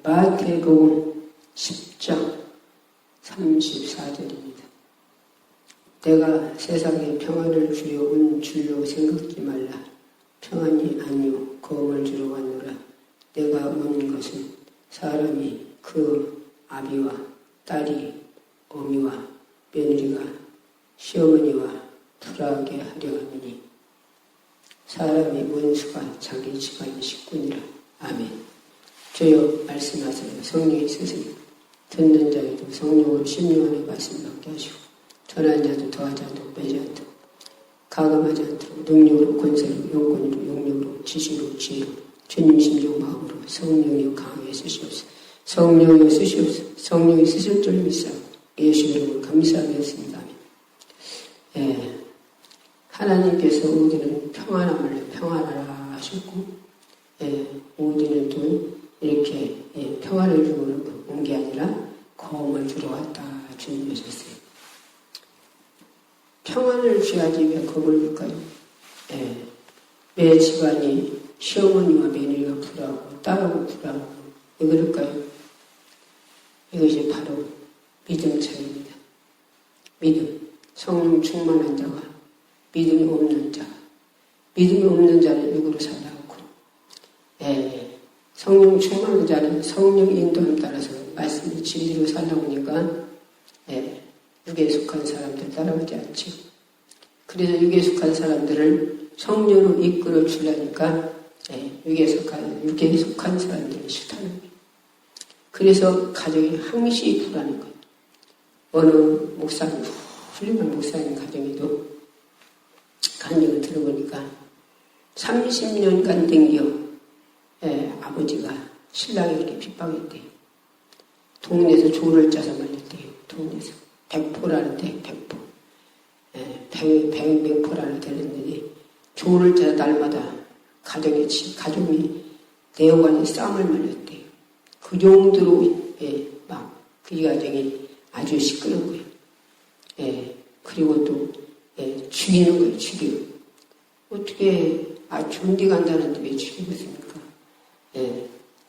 마태복음 10장 34절입니다. 내가 세상에 평안을 주려 온 줄로 생각지 말라. 평안이 아니요 검을 주러 왔노라. 내가 온 것은 사람이 그 아비와 딸이 어미와 며느리가 시어머니와 불화하게 하려 함이니 사람의 원수가 자기 집안 식구니라. 아멘. 주여 말씀하세요. 성령이 있으세요. 듣는 자에도 성령을 심령하는 말씀 받게 하시고 전한 자도 더하지 않도록 빼지 않도록 가감하지 않도록 능력으로 권세로 영권으로 용력으로 지시로 지혜로 주님 심령 마음으로 성령이여 강하게 쓰시옵소서. 성령이여 쓰시옵소서. 성령이 쓰실 줄 믿사오고 예수 이름으로 감사하겠습니다. 예, 하나님께서 우리는 평안함을 평안하라 하셨고 우리는 또 이렇게 평안을 주고 온 게 아니라 검을 주러 왔다 주님 하셨어요. 평안을 줘야지 왜 겁을 줄까요? 왜 집안이 시어머니와 며느리가 불화하고 딸하고 불화하고 왜 그럴까요? 이것이 바로 믿음 차이입니다. 믿음. 성령 충만한 자와 믿음이 없는 자. 믿음이 없는 자는 육으로 살아가고 성령 충만한 자는 성령 인도함 따라서 말씀을 진리로 살아오니까 육에 속한 사람들 따라오지 않죠. 그래서 육에 속한 사람들을 성령으로 이끌어 주려니까 육에 속한 사람들이 싫다는 거예요. 그래서 가정이 항시 불안한 거예요. 어느 목사님, 훌륭한 목사님 가정에도 간증을 들어보니까 30년간 댕겨 아버지가 신랑이 이렇게 핍박했대요. 동네에서 조를 짜서 말렸대요. 동네에서 백포라는데 백포. 백포라는 데였는데 조를 짜서 날마다 가족이 내어가는 싸움을 말렸대요. 그 정도로 막 그 가정이 아주 시끄러운 거예요. 그리고 또 죽이는 거예요. 죽이고 어떻게 존디 간다는데 왜 죽이고 있습니까?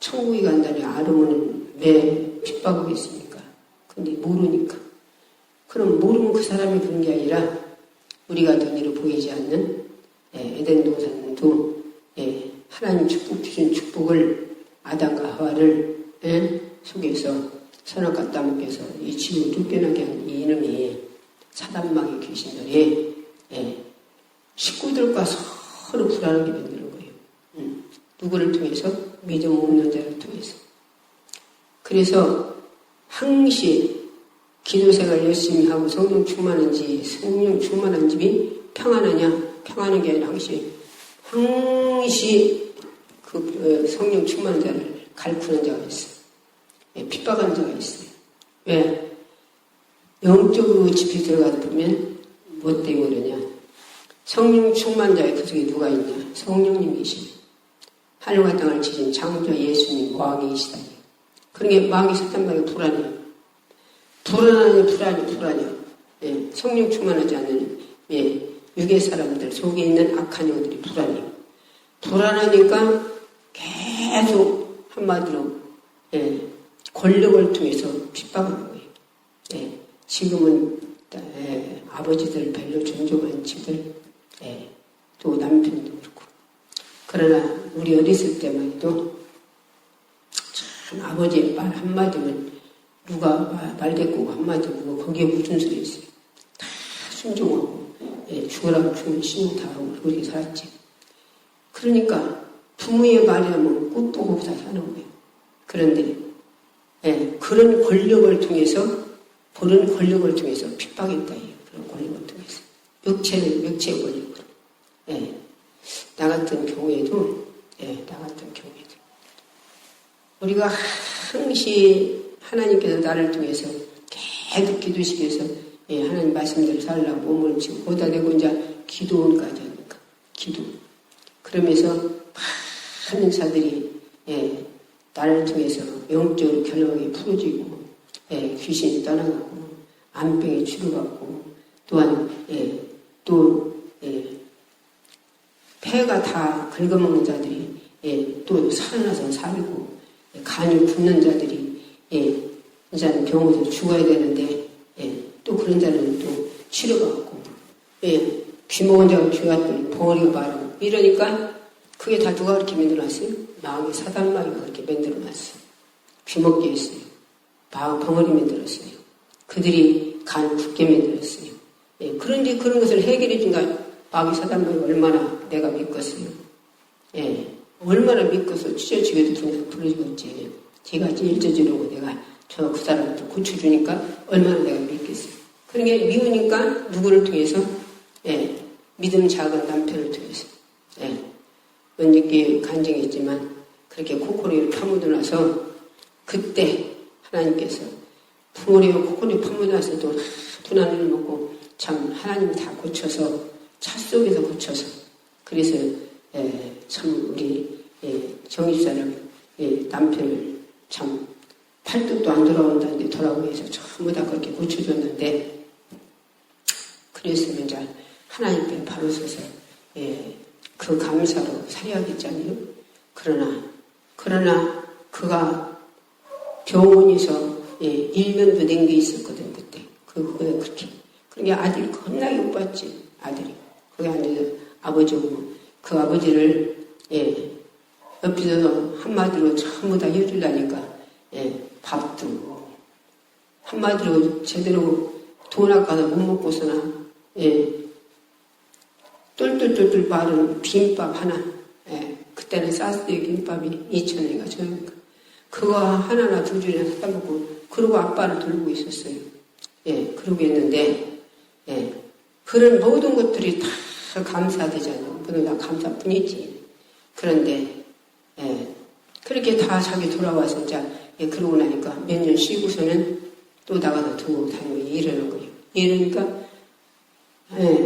천국에 간다니 알으면 왜 핍박하고 있습니까? 근데 모르니까. 그럼 모르면 그 사람이 그런 게 아니라 우리가 눈으로 보이지 않는 에덴 동산도 하나님 축복 주신 축복을 아담과 하와를 속에서 선악과 따먹게서 이 지옥을 쫓겨나게 한 이 이놈이 사단마귀 귀신들이 식구들과 서로 불안하게 만드는 거예요. 누구를 통해서? 믿음 없는 자를 통해서. 그래서 항시 기도생활 열심히 하고 성령 충만한 집이 평안하냐? 평안한 게 아니라 항시 그 성령 충만한 자를 갈구는 자가 있어요. 핍박하는 자가 있어요. 왜? 영적으로 집에 들어가다 보면 뭐 때문에 그러냐? 성령 충만한 자의 그 속에 누가 있냐? 성령님이시네. 하늘과 땅을 지신 창조 예수님 왕이시다니. 그러니까 마귀 사탄마귀가 불안해요. 불안해요. 성령 충만하지 않는 육의 사람들 속에 있는 악한 영들이 불안해요. 불안하니까 계속 한마디로 권력을 통해서 핍박하는 거예요. 지금은 아버지들 별로 존중한 집들 또 남편도 그렇고 그러나 우리 어렸을 때만 해도 참 아버지의 말 한마디면 누가 말대꾸고 한마디고 거기에 무슨 소리 있어요. 다 순종하고 죽으라고 죽으면 신용 다 하고 그렇게 살았지. 그러니까 부모의 말이라면 꽃 보고 다 사는 거예요. 그런데 그런 권력을 통해서 핍박했다. 그런 권력을 통해서 육체의 권력으로 나 같은 경우에도 우리가 항시 하나님께서 나를 통해서 계속 기도식에서 하나님 말씀대로 살라고 몸을 지고 거기다 대고 이제 기도원까지 하니까 기도 그러면서 많은 자들이 나를 통해서 영적으로 결론하게 풀어지고 귀신이 떠나가고 암병이 치료받고 또한 폐가 다 긁어먹는 자들이 또 살아나서 살고 간이 붓는 자들이, 이제는 병원에서 죽어야 되는데, 또 그런 자는 또 치료받고, 귀 먹은 자가 귀 갔더니 벙어리가 마르고, 이러니까 그게 다 누가 그렇게 만들어놨어요? 마음의 사단마귀가 그렇게 만들어놨어요. 귀 먹게 했어요. 마음 벙어리 만들었어요. 그들이 간 붓게 만들었어요. 그런데 그런 것을 해결해준가 마귀 사단마귀가 얼마나 내가 믿겠어요. 얼마나 믿고서 찢어지게도 그냥 부러지겠지. 제가 일저지르고 내가 그 사람을 고쳐주니까 얼마나 내가 믿겠어요. 그런 게 미우니까 누구를 통해서? 믿음 작은 남편을 통해서. 언니께 간증했지만 그렇게 코코리를 파묻어놔서 그때 하나님께서 부모리와 코코리 파묻어놨어도 분한을 먹고 참 하나님이 다 고쳐서 차 속에서 고쳐서 그래서 참 우리 정입사람 남편을 참 팔뚝도 안 돌아온다는데 돌아오고 해서 전부 다 그렇게 고쳐줬는데 그랬으면 잘 하나님께 바로 서서 그 감사로 살아야겠잖아요. 그러나 그가 병원에서 1년도 낸 게 있었거든 그때. 그거에 그렇게. 그게 아들이 겁나게 못 봤지 아들이. 그게 아니라 아버지고 그 아버지를 옆에서 한마디로 전부 다 해주려니까 밥도 한마디로 제대로 돈 아까도 못 먹고서나 똘똘똘똘 마른 비빔밥 하나 그때는 싸스의 김밥이 2,000원인가 저녁 그거 하나나 두 줄이나 사다 먹고 그러고 아빠를 돌보고 있었어요. 그러고 있는데 그런 모든 것들이 다 감사되잖아요. 모두 다 감사뿐이지. 그런데 그렇게 다 자기 돌아와서 이제 그러고 나니까 몇 년 쉬고서는 또 나가서 두고 다니고 이러는 거예요. 이러니까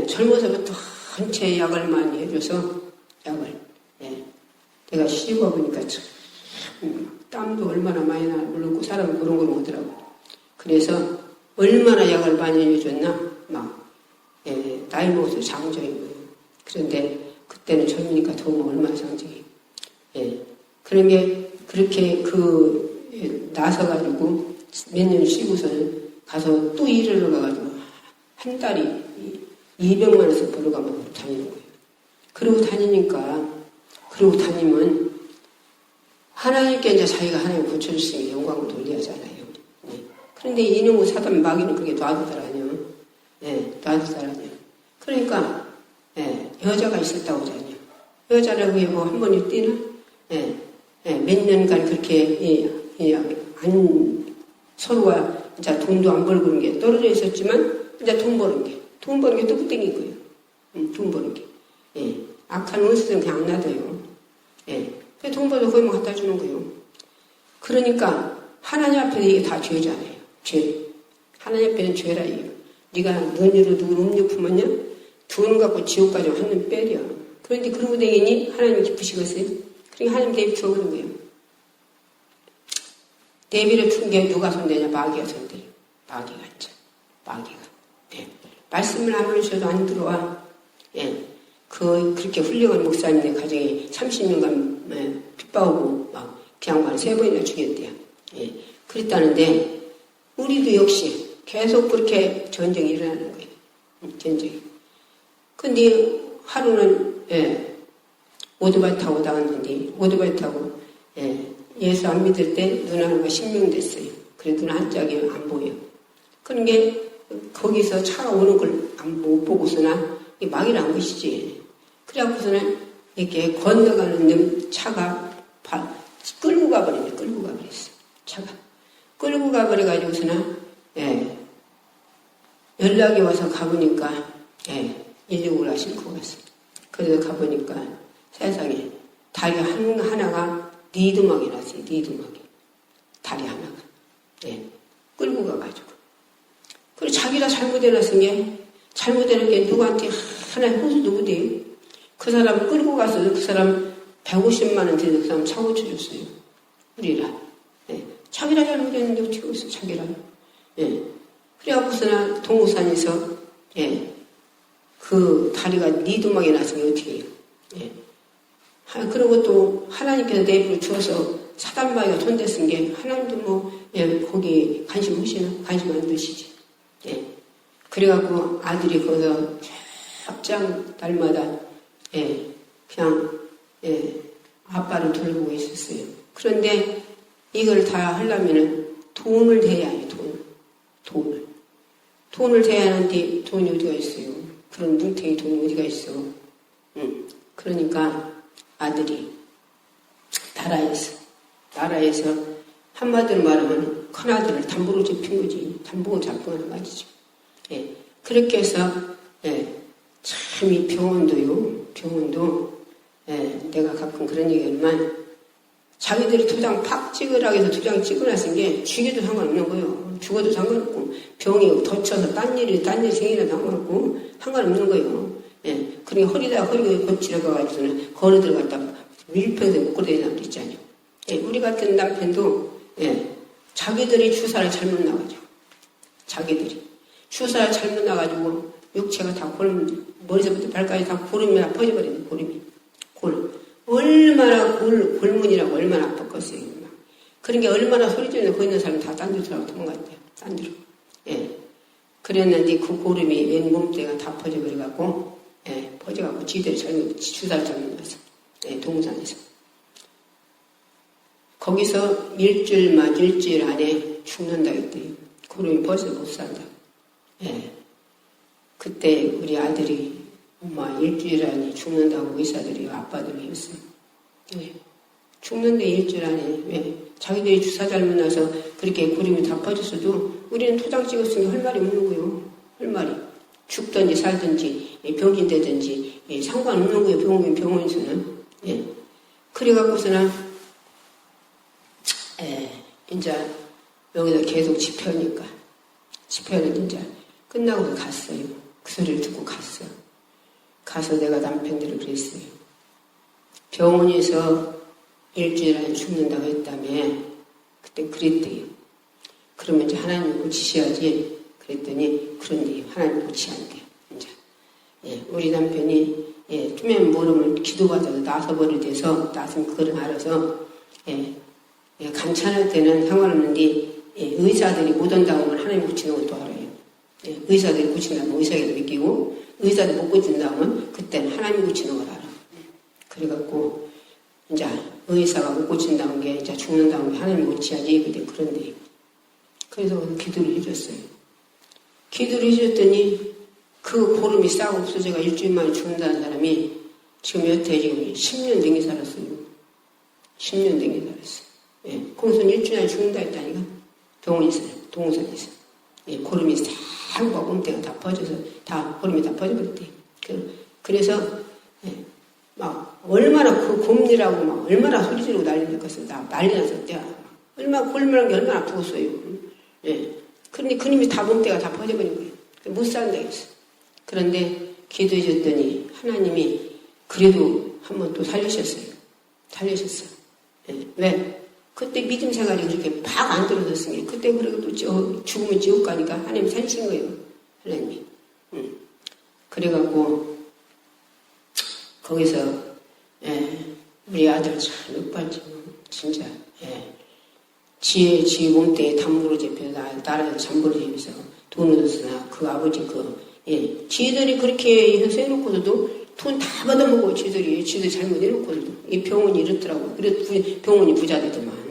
젊어서부터 전체 약을 많이 해줘서 약을 내가 쉬고 보니까 참 땀도 얼마나 많이 나 물고 사람은 그런 걸 오더라고. 그래서 얼마나 약을 많이 해줬나 막 나이 먹어서 장정인 거예요. 그런데 그때는 젊으니까 더우면 얼마나 장정이. 그런 게 그렇게 나서가지고 몇 년 쉬고서는 가서 또 일을 가가지고 한 달이 200만 원씩 벌어가면서 다니는 거예요. 그러고 다니면 하나님께 이제 자기가 하나님 고쳐주시니 영광을 돌려야잖아요. 그런데 이놈의 사단 마귀는 그렇게 놔두더라뇨. 놔두더라뇨. 그러니까 여자가 있었다고 하잖아요. 여자라고 뭐 한 번이 뛰나? 몇 년간 그렇게 서로가 이제 돈도 안 벌고 그런 게 떨어져 있었지만 이제 돈 버는 게 또 부땡긴 거예요. 돈 버는 게. 악한 원수는 그냥 안 놔둬요. 돈 벌어도 거의 뭐 갖다 주는 거예요. 그러니까 하나님 앞에서 이게 다 죄잖아요. 죄. 하나님 앞에는 죄라 이요. 네가 눈으로 누구를 음료 품었냐? 돈 갖고 지옥 가지고 한눈 빼려. 그런데 그러고 다니니 하나님 기쁘시겠어요? 그러니까 하나님 내비 줘 그런 거예요. 내비를 푼 게 누가 손대냐? 마귀가 손대요. 마귀가 있죠. 마귀가. 말씀을 안 하셔도 안 들어와. 그렇게 훌륭한 목사님의 가정에 30년간 핍박하고 막 그 양반 3번이나 죽였대요. 그랬다는데 우리도 역시 계속 그렇게 전쟁이 일어나는 거예요. 전쟁이. 근데 하루는 오토바이 타고 나갔는데 오토바이 타고 예수 안 믿을 때 눈 하나가 신명됐어요. 그래 눈 한 짝이 안 보여. 그런 게 거기서 차가 오는 걸 못 보고서나 막이를 안 것이지. 그래갖고서는 이렇게 건너가는 차가 끌고 가버렸네. 끌고 가버렸어. 차가. 끌고 가버려가지고서는 연락이 와서 가보니까 119를 싣고 갔어. 그래서 가보니까 세상에 다리 하나가 니두막이 났어요. 니두막이. 다리 하나가. 끌고 가가지고. 그리고 자기가 잘못해놨은 게 잘못해놓은 게 누구한테 하나의 호수 누구대요? 그 사람 끌고 가서 그 사람 150만 원 들여서 그 사람 차 고쳐줬어요. 우리라. 자기라 잘못했는데 어떻게 했어, 자기라. 그래갖고서나 동호산에서, 그 다리가 니두막이 났으면 어떻게 해요. 그리고 또 하나님께서 내비를 주어서 사단마귀가 손대 쓴 게 하나님도 뭐 거기 관심 하시나? 관심 안 두시지. 예. 그래갖고 아들이 거기서 합장 날마다 그냥 아빠를 돌보고 있었어요. 그런데 이걸 다 하려면은 돈을 대야 해요. 돈을 대야 하는데 돈이 어디가 있어요? 그런 뭉탱이 돈이 어디가 있어? 그러니까 아들이 나라에서 한마디로 말하면 큰아들을 담보로 잡힌 거지. 담보로 잡힌 말이죠. 예. 그렇게 해서 참 이 병원도 내가 가끔 그런 얘기하지만 자기들이 도장 팍 찍으라고 해서 도장 찍어놨은 게 죽여도 상관없는 거예요. 죽어도 상관없고 병이 덧쳐서 딴 일이 생기나 상관없는 거예요. 예. 그러니까 허리가 고치려고 가지고는 거리 들어갔다 밀평생 못 걸어야 되는 남도 있잖아요. 예. 우리 같은 남편도 자기들이 주사를 잘못 나가죠. 자기들이 주사를 잘못 나가지고 육체가 다 머리서부터 발까지 다 고름이 퍼져버리는 고름이. 얼마나 골문이라고 얼마나 아팠겠어요. 그런 게 얼마나 소리 지르는 거 있는 사람 다 딴 데로 도망갔대요. 딴 데로. 예. 그랬는데 그 고름이 왼 몸뚱이가 다 퍼져버려갖고, 퍼져갖고 주사를 잘못 놨어. 동산에서. 거기서 일주일 안에 죽는다 했대요. 고름이 벌써 못 산다. 그때 우리 아들이 엄마 일주일 안에 죽는다고 의사들이 아빠들이 했어요. 죽는데 일주일 안에 왜? 자기들이 주사 잘못 나서 그렇게 고름이 다 퍼졌어도 우리는 토장 찍었으니 할 말이 없는 거예요. 할 말이. 죽든지 살든지 병진되든지 상관없는 거예요. 병원에서는. 그래갖고서는 이제 여기서 계속 집회하니까 집회는 이제 끝나고도 갔어요. 그 소리를 듣고 갔어. 가서 내가 남편들을 그랬어요. 병원에서 일주일 안에 죽는다고 했다며 그때 그랬대요. 그러면 이제 하나님 고치셔야지. 그랬더니 그런데요. 하나님 고치한대요. 이제 우리 남편이 투면 모름을 기도받아서 나서버리 돼서 나선 그걸 알아서 간찮을 때는 상관없는데 의사들이 못 온다고 하면 하나님 고치는 것도 알아요. 의사들이 고친다면 의사에게 맡기고 의사들 못 고친다고 하면 그때는 하나님 고치는 걸 알아. 그래갖고 이제 의사가 못 고친다는 게 이제 죽는다는 게 하나님 고치야지. 그런데 그래서 기도를 해줬어요. 기도를 해줬더니 그 고름이 싹 없어져가 일주일 만에 죽는다는 사람이 지금 여태 지금 10년 댕기 살았어요. 10년 댕기 살았어요. 거기서 일주일 안에 죽는다 했다니까. 병원에서, 동호선에서. 고름이 싹 몸뚱이가 다 퍼져서 고름이 다 퍼져버렸대요. 그래서 막 얼마나 그 곰니라고 막 얼마나 소리 지르고 난리났겠어. 난리 났었대요. 얼마나 골무란 게 얼마나 아프겠어요. 그런데 그님이 다 몸뚱이가 다 퍼져버린 거예요. 못 산다 했어. 그런데 기도해줬더니 하나님이 그래도 한번 또 살리셨어요. 왜? 그때 믿음 생활이 그렇게 팍 안 떨어졌으니 그때 그리고 또 죽으면 지옥 가니까 하나님 살리신 거예요. 하나님이. 그래갖고 거기서 우리 아들 참 욕받지 진짜 지 몸뚱이에 담보로 잡혀서 나라에서 잠보로 잡혀서 돈을 줬으나 그 아버지 지들이 그렇게 해서 해놓고서도 돈 다 받아먹고 지들이 잘못 해놓고서도 이 병원이 이렇더라고. 그래서 병원이 부자되더만.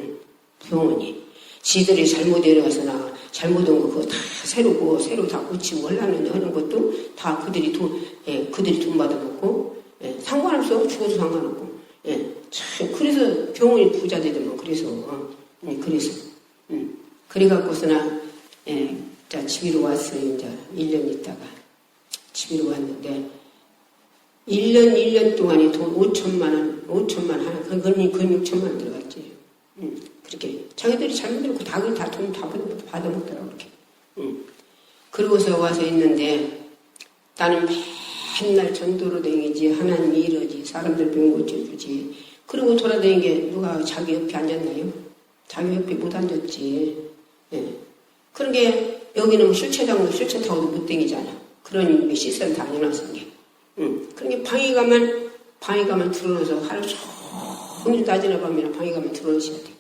병원이 지들이 잘못 내려가서나 잘못한 거 그거 다 새로 다 고치고 하는 것도 다 그들이 돈 받아먹고 상관없어. 죽어도 상관없고 그래서 병원이 부자되더만. 그래갖고서나 자 집으로 왔어요. 이제 1년 있다가 집으로 왔는데 1년 동안에 돈 5천만 원 하나 그건 6천만 원 들어갔지. 그렇게 자기들이 잘못 들고 다 돈 다 받아먹더라고 그렇게. 그러고서 와서 있는데 나는 맨날 전도로 다니지 하나님이 이러지 사람들 병 고쳐주지. 그러고 돌아다니는 게 누가 자기 옆에 앉았나요? 자기 옆에 못 앉았지. 그런 게 여기는 휠체어 타고도 못 다니잖아. 그런 시스템 다 해놨은 게. 그런 게 방에 가만 들어놓아서 하루 거기도 낮이나 밤이나 방에 가면 들어오셔야 돼.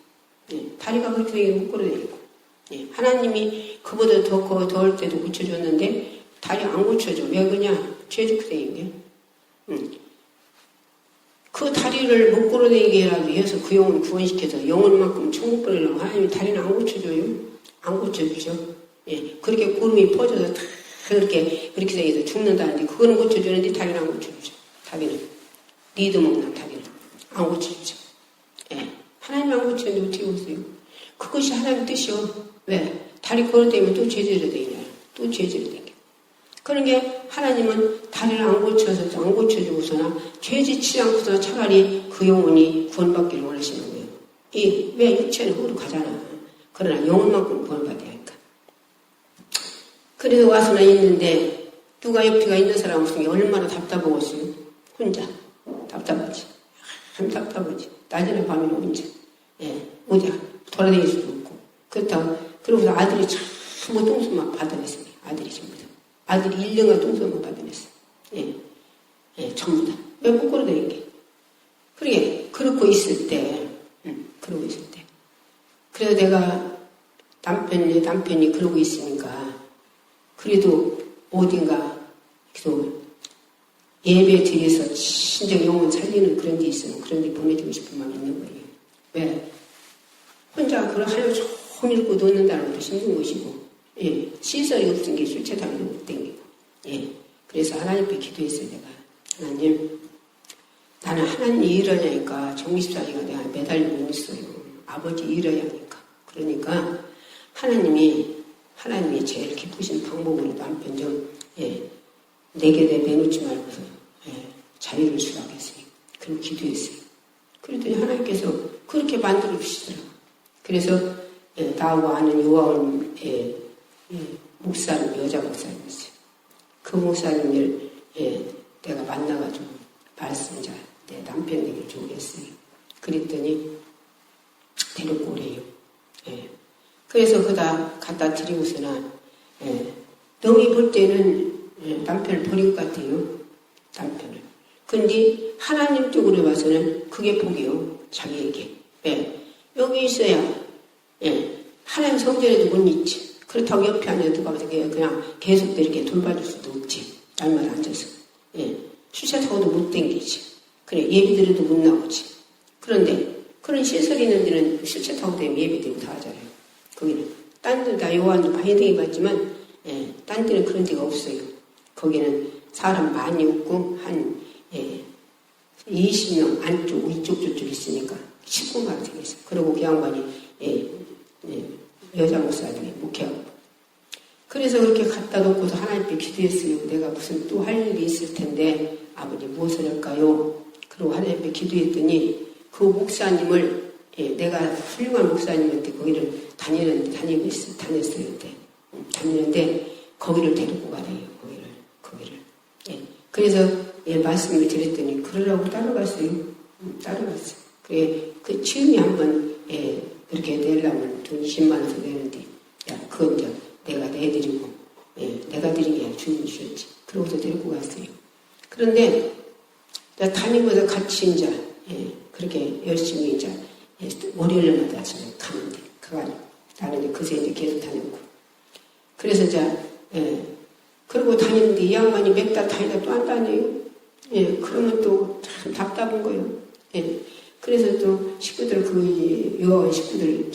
예, 다리가 그렇게 되게 묶어내리고. 예, 하나님이 그보다 더 더울 때도 고쳐줬는데 다리 안 고쳐줘. 왜 그러냐? 죄죽된 게. 그 다리를 못 걸어내게라도 해서 그 영혼 구원시켜서 영혼만큼 천국 보내려고 하나님이 다리는 안 고쳐줘요. 안 고쳐주죠. 예, 그렇게 구름이 퍼져서 다 그렇게 생겨서 죽는다는데 그거는 고쳐주는데 다리는 안 고쳐주죠. 다리는 니도 먹는 다리는 안 고쳐주죠. 예, 하나님 안 고쳐주는데 어떻게 고쳐요? 그것이 하나님 뜻이요. 왜? 다리 걸어대면 또 죄질이 되냐? 또 죄질이 되냐? 그런 게 하나님은 다리를 안 고쳐서 안 고쳐주고서나 죄짓지 않고서나 차라리 그 영혼이 구원받기를 원하시는 거예요. 왜 육체는 흙으로 가잖아. 그러나 영혼만큼 구원받아야 하니까. 그래서 와서나 있는데 누가 옆에가 있는 사람 없으면 얼마나 답답하겠어요. 혼자 답답하지. 참 답답하지. 낮이나 밤이나 혼자. 예, 어디 돌아다닐 수도 없고. 그렇다고 그러고서 아들이 전부 똥손만 받아냈어요. 아들이 전부 다. 아들이 1년간 똥손만 받아냈어요. 예, 예, 전부 다. 왜 못 걸어다니는 게? 그러게 그러고 있을 때, 그러고 있을 때. 그래서 내가 남편이 그러고 있으니까 그래도 어딘가 또 예배 드려서 진정 영혼 살리는 그런 데 있으면 그런 데 보내주고 싶은 마음이 있는 거예요. 왜? 혼자 그걸 하려고 종일 고 놓는다는 것도 힘든 것이고, 예, 시설이 없은 게 술취담도 못 땡기고, 예. 그래서 하나님께 기도했어요, 내가. 하나님, 나는 하나님 일하냐니까 정립사기가 내가 매달리고 있어요. 아버지 일해야 하니까. 그러니까 하나님이 제일 기쁘신 방법으로 남편 좀, 예, 내게 내놓지 말고서, 예, 자유를 수락했어요. 그럼 기도했어요. 그랬더니 하나님께서 그렇게 만들어 주시더라고요. 그래서, 예, 나하고 아는 요한, 목사님, 여자 목사님이었어요. 그 목사님을, 예, 내가 만나가지고 말씀자, 내 남편에게 주고 했어요. 그랬더니 데리고 오래요. 예. 그래서 그다 갖다 드리고서나, 예, 너희 볼 때는, 예, 남편을 버릴 것 같아요. 남편을. 근데 하나님 쪽으로 봐서는 그게 복이요. 자기에게. 예. 여기 있어야, 예, 하나님 성전에도 못 있지. 그렇다고 옆에 앉아 누가 봐서 그냥 계속 이렇게 돌봐줄 수도 없지. 날마다 앉아서. 예. 수차 타고도 못 땡기지. 그래, 예비드려도 못 나오지. 그런데 그런 시설이 있는 데는 수차 타고 되면 예비드리고 다 하잖아요. 거기는. 딴 데 다 요한도 많이 댕겨봤지만, 예, 딴 데는 그런 데가 없어요. 거기는 사람 많이 없고, 한, 예, 20명 안쪽, 이쪽, 저쪽 있으니까, 19만 되어 있어요. 그리고 그 양반이, 예, 여자 목사님이 목회하고. 그래서 그렇게 갖다 놓고도 하나님께 기도했어요. 내가 무슨 또 할 일이 있을 텐데, 아버지 무엇을 할까요? 그리고 하나님께 기도했더니, 그 목사님을, 예, 내가 훌륭한 목사님한테 거기를 다녔어요, 그때. 다니는데, 거기를 데리고 가래요, 거기를. 예. 그래서, 예, 말씀을 드렸더니, 그러라고 따라갔어요. 따라갔어요. 그래, 그 취임이 한번, 예, 그렇게 내려면 돈 20만원 더 내는데, 야, 그건 이제 내가 내드리고, 예, 내가 드린 게 아니라 주님이 주셨지. 그러고서 데리고 갔어요. 그런데, 다니면서 같이 이제, 예, 그렇게 열심히 이제, 예, 월요일마다 아침에 가는데, 나는 이제 그새 이제 계속 다녔고. 그래서 이제, 예, 그러고 다니는데 이 양반이 몇 달 다니다 또 안 다녀요. 예, 그러면 또 참 답답한 거예요. 예. 그래서 또 식구들, 요한 식구들,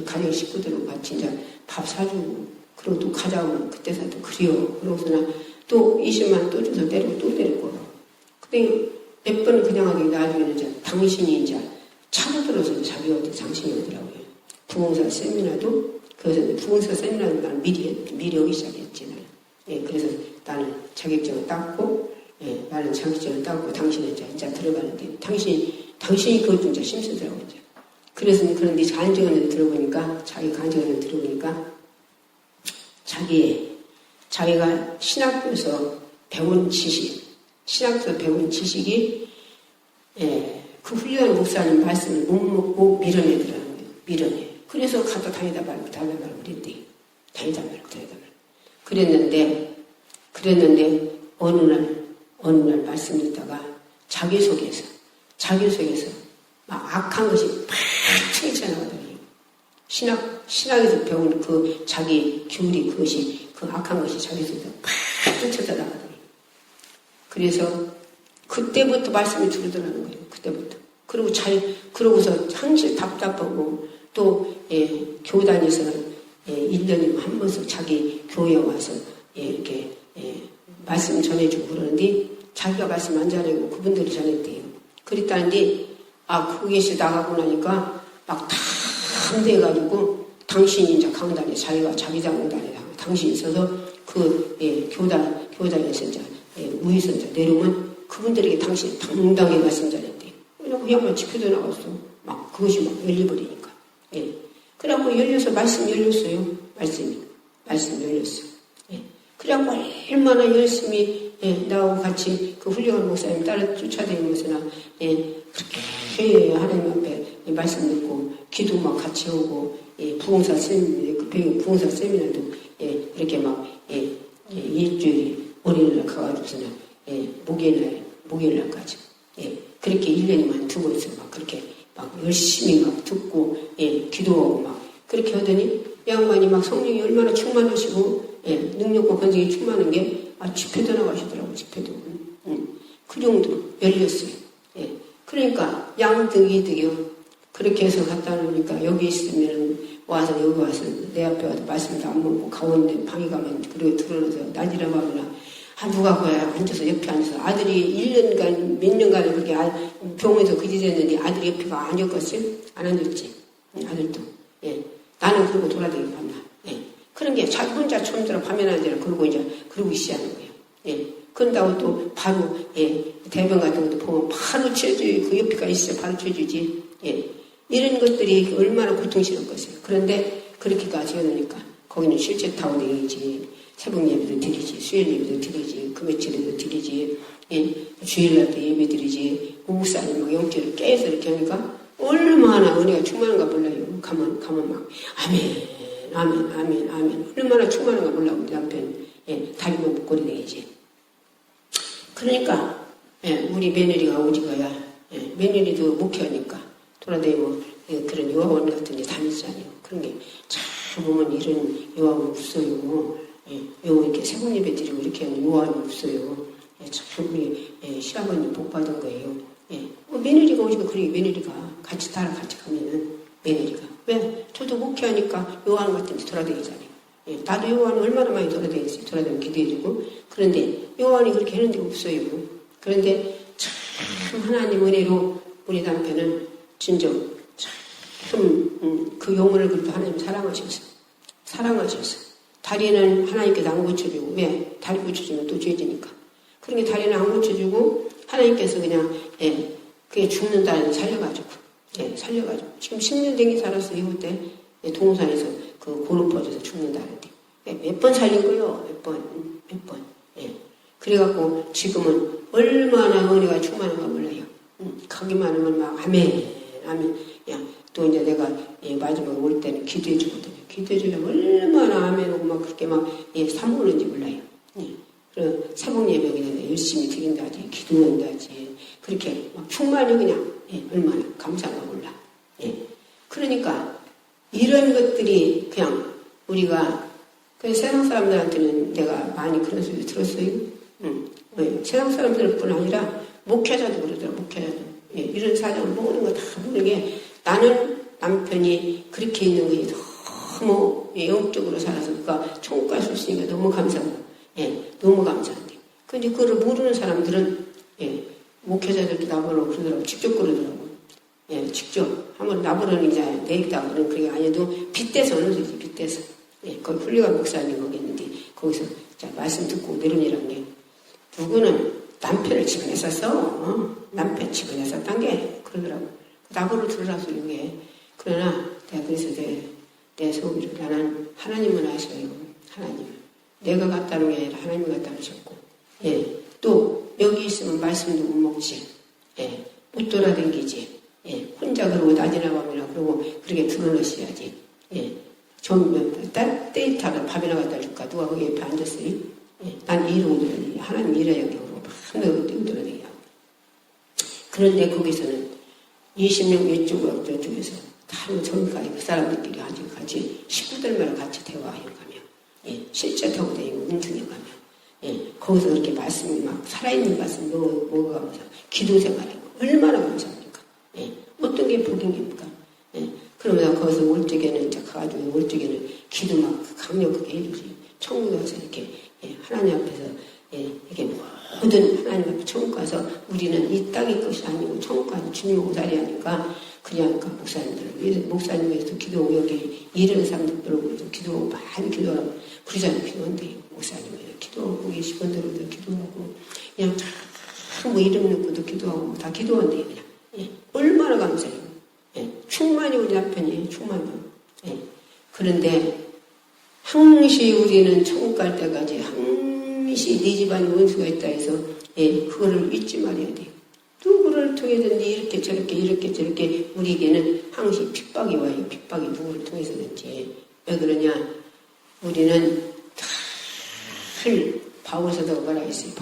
가정 식구들하고 같이 이제 밥 사주고, 그리고 또 가자고, 그때서 또 그래요. 그러고서나 또 20만 또 줘서 때리고 또 때리고. 근데 몇 번은 그냥 하기 나중에는 이제 당신이 이제 차고 들어서 자기 어디 당신이 오더라고요. 부흥사 세미나도, 그래서 부흥사 세미나도 나는 미리 오기 시작했지, 나는. 예, 그래서 나는 자격증을 땄고, 예, 나는 자격증을 땄고, 당신은 이제 들어가는데, 당신이 그것도 이제 심쓰더라고요, 이제. 그래서 그런데 간증을 들어보니까, 자기 간증을 들어보니까, 자기가 신학교에서 배운 지식이, 예, 그 훌륭한 목사님 말씀을 못 먹고 밀어내더라는 거예요. 밀어내. 그래서 가다 다니다 말고 그랬대. 다니다 말고. 그랬는데, 어느 날 말씀 듣다가 자기 속에서, 막 악한 것이 팍 튀쳐나가더니 신학에서 배운 그 자기 기울이 그것이 그 악한 것이 자기 속에서 팍 쫓아다 나가더니 그래서 그때부터 말씀이 들으더라는 거예요. 그때부터. 그러고서 항상 답답하고 또 교단에서는 1년에 한 번씩 자기 교회에 와서 이렇게 말씀 전해주고 그러는데 자기가 말씀 안 전하고 그분들이 전했대요. 그랬다는데 거기에서 나가고 나니까 막 다 함대해가지고 당신이 이제 강단에 자기가 자기 장단에 당신이 있어서 그 교단에서 이제 위에서 이제 내려오면 그분들에게 당신이 당당히 말씀 전했대요. 그냥 집회도 나갔어. 막 그것이 막 열려버리니까. 그래갖고 열려서 말씀 열렸어요. 말씀 열렸어. 그래갖고 얼마나 열심히 나하고 같이 그 훌륭한 목사님 따라 쫓아다니면서나 그렇게 하나님 앞에 말씀 듣고 기도 막 같이 하고 부흥사 세미나도 이렇게 막 일주일에 월요일날 가가지고서는 목요일날까지 그렇게 1년이만 두고 있어 막 그렇게 막 열심히 막 듣고 기도하고 막 그렇게 하더니 양반이 막 성령이 얼마나 충만하시고 능력과 권능이 충만한 게 집회도 나가시더라고. 집회도 그 정도로 열렸어요. 그러니까 양득이득이요. 그렇게 해서 갖다 놓으니까 여기 있으면 여기 와서 내 앞에 와서 말씀도 안 먹고 가운데 방에 가면 그리고 들어서 낮이라 밤이나 누가 거야 앉아서 옆에 앉아서 아들이 1년간 몇 년간을 그렇게 병원에서 그지됐는데 아들이 옆에가 안 앉았겠어요? 안 앉았지. 아들도. 나는 그러고 돌아다니고 밤낮. 그런 게 자기 혼자 처음처럼 밤에 앉아라 그러고 시작하는 거예요. 그런다고 또 바로 대변 같은 것도 보면 바로 쳐주지. 그 옆에가 있어 바로 쳐주지. 이런 것들이 얼마나 고통스럽겠어요. 그런데 그렇게까지 해놓으니까 거기는 실제 타고 다니지. 새벽 예배도 드리지, 수요일 예배도 드리지, 금요일에도 드리지, 주일날도 예배 드리지, 목사님 막 영적으로 깨서 이렇게 하니까 얼마나 은혜가 충만한가 몰라요. 가면 막 아멘 얼마나 충만한가 몰라요. 우리 남편 다리만 묶고 다니지. 그러니까 우리 며느리가 오지가야 며느리도 목회하니까 돌아다니고 그런 요학원 같은 데 다니잖아요. 그런 게 참 보면 이런 요학은 없어요. 이렇게 새벽 예배 드리고 이렇게 하는 요한이 없어요. 참 우리 시아버님 복 받은 거예요. 며느리가 오니까 그래 며느리가 같이 가면은 며느리가 왜 저도 목회하니까 요한 같은 데 돌아다니잖아요. 나도 요한은 얼마나 많이 돌아다녔어요. 돌아다니면 기도해주고 그런데 요한이 그렇게 하는 데가 없어요. 그런데 참 하나님 은혜로 우리 남편은 진정 참 그 영혼을 그렇게 하나님 사랑하셔서 다리는 하나님께서 안 고쳐주고 왜? 다리 고쳐주면 또 죄지니까. 그러니까 다리는 안 고쳐주고 하나님께서 그냥 그게 죽는다는 살려가지고 지금 10년 된 게 살았어요. 이때 동산에서 그 고름 퍼져서 죽는다는데 몇 번 살린 거요? 몇 번. 그래갖고 지금은 얼마나 은혜가 충만한가 몰라요. 가기만 하면 막 아멘. 또 이제 내가 마지막에 올 때는 기도해 주거든요. 기도해 주려면 얼마나 아멘하고 막 그렇게 막 사모는지 몰라요. 그래서 새벽 예배 그냥 열심히 드린다지, 기도한다지, 그렇게 막 충만히 그냥 얼마나 감사한가 몰라. 그러니까 이런 것들이 그냥 우리가 세상 사람들한테는 내가 많이 그런 소리 들었어요. 세상 사람들뿐 아니라 목회자도 그러더라고요. 목회자도. 이런 사정을 모르는 거 다 모르는 게 나는 남편이 그렇게 있는 거에 너무 영적으로 살아서 그가 천국 갈 수 있으니까 너무 감사하고 너무 감사한데 근데 그걸 모르는 사람들은 목회자들도 나보라고 그러더라고. 직접 그러더라고. 직접 한번 나보라는 이제 내있다 그런 그게 아니어도 빗대서 어느 소리지 빗대서 거기 훌륭한 목사님 거기 있는데 거기서 자 말씀 듣고 내려오라는 게 누구는 남편을 집안에서 써 남편 집안에서 딴 게 그러더라고. 나보러 들으라서 이게 그러나 내가 그래서 내 소비를 나는 하나님은 아셔요. 하나님 내가 갖다는 게 아니라 하나님이 갖다 놓으셨고 또 여기 있으면 말씀도 못 먹지 못 돌아다니지 혼자 그러고 낮이나 밤이나 그러고 그렇게 드러내셔야지 좀 때이타가 밥이나 갖다 줄까 누가 거기 옆에 앉았어요. 난 이러고 들어다니 하나님 이래야 그러고 막 뛰고 돌아다니냐고. 그런데 거기서는 20명 이쪽으로 저쪽에서 다 저기까지 그 사람들끼리 아주 같이 식구들마다 같이 대화해 가며, 예, 실제 타고 다니고 운동해 가며, 예, 거기서 그렇게 말씀이 막 살아있는 말씀 먹어가면서 기도 생활하고 얼마나 감사합니까? 예, 어떤 게 복인입니까? 예, 그러면 거기서 올 적에는 이제 가가지고 올 적에는 기도 막 강력하게 해주지. 천국에 가서 이렇게, 예, 하나님 앞에서, 예, 이게 모든 하나님 앞에 천국 가서 우리는 이 땅의 것이 아니고 천국 가서 주님 오다리 하니까 그냥 그 목사님에서 기도하고 여기 이런 사람들 들어오고 기도하고 많이 기도하고 그러잖아요. 기도한대요. 목사님이 기도하고 계시 분들도 기도하고 그냥 다 뭐 이름 넣고도 기도하고 다 기도한대요. 그냥. 예, 얼마나 감사해요. 예, 충만이 우리 남편이에요. 충만이. 예, 그런데 항시 우리는 천국 갈 때까지 항시 네 집안에 원수가 있다 해서, 예, 그거를 잊지 말아야 돼요. 누구를 통해서든지 이렇게 저렇게 우리에게는 항시 핍박이 와요. 핍박이 누구를 통해서든지. 왜 그러냐? 우리는 늘 바울사도가 뭐라 했어요?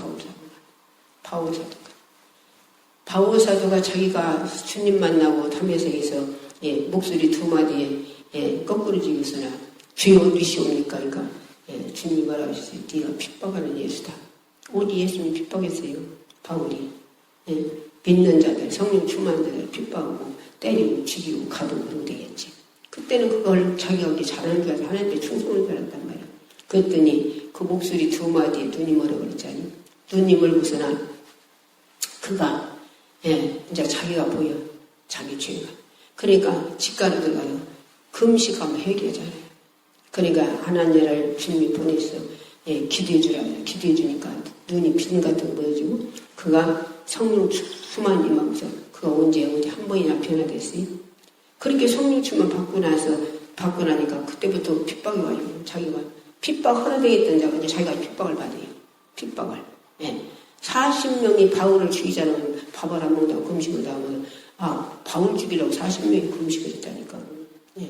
바울사도가 자기가 주님 만나고 담에색에서, 예, 목소리 두 마디에, 예, 거꾸로 지으서나 주여 어디시옵니까? 그러니까, 예, 주님이 뭐라고 하셨어요? 네가 핍박하는 예수다. 어디 예수님 핍박했어요? 바울이. 예, 믿는 자들, 성령 충만한 자들 핍박하고 때리고 죽이고 가두고 그러면 되겠지. 그때는 그걸 자기가 그렇게 잘하는 줄 알아서 하나님께 충성을 잘한단 말이야. 그랬더니 그 목소리 두 마디에 눈이 뭐라고 그랬잖니? 눈이 멀고서나 그가, 예, 이제 자기가 보여. 자기 죄가. 그러니까 집가로 들어가요. 금식하면 해결하잖아요. 그러니까 아나니아를 주님이 보냈어. 예, 기도해주라. 기도해주니까 눈이 빛 같은 거 보여주고 그가 성령 충만 임하고서 그가 언제 한 번이나 변화됐어요. 그렇게 성령 충만 받고 나니까 그때부터 핍박이 와요. 자기가 핍박 하나 되겠던 자가 이제 자기가 핍박을 받아요. 핍박을. 예. 40명이 바울을 죽이자는 밥을 안 먹다가 금식을 당하면, 아, 바울 죽이려고 40명이 금식을 했다니까. 예.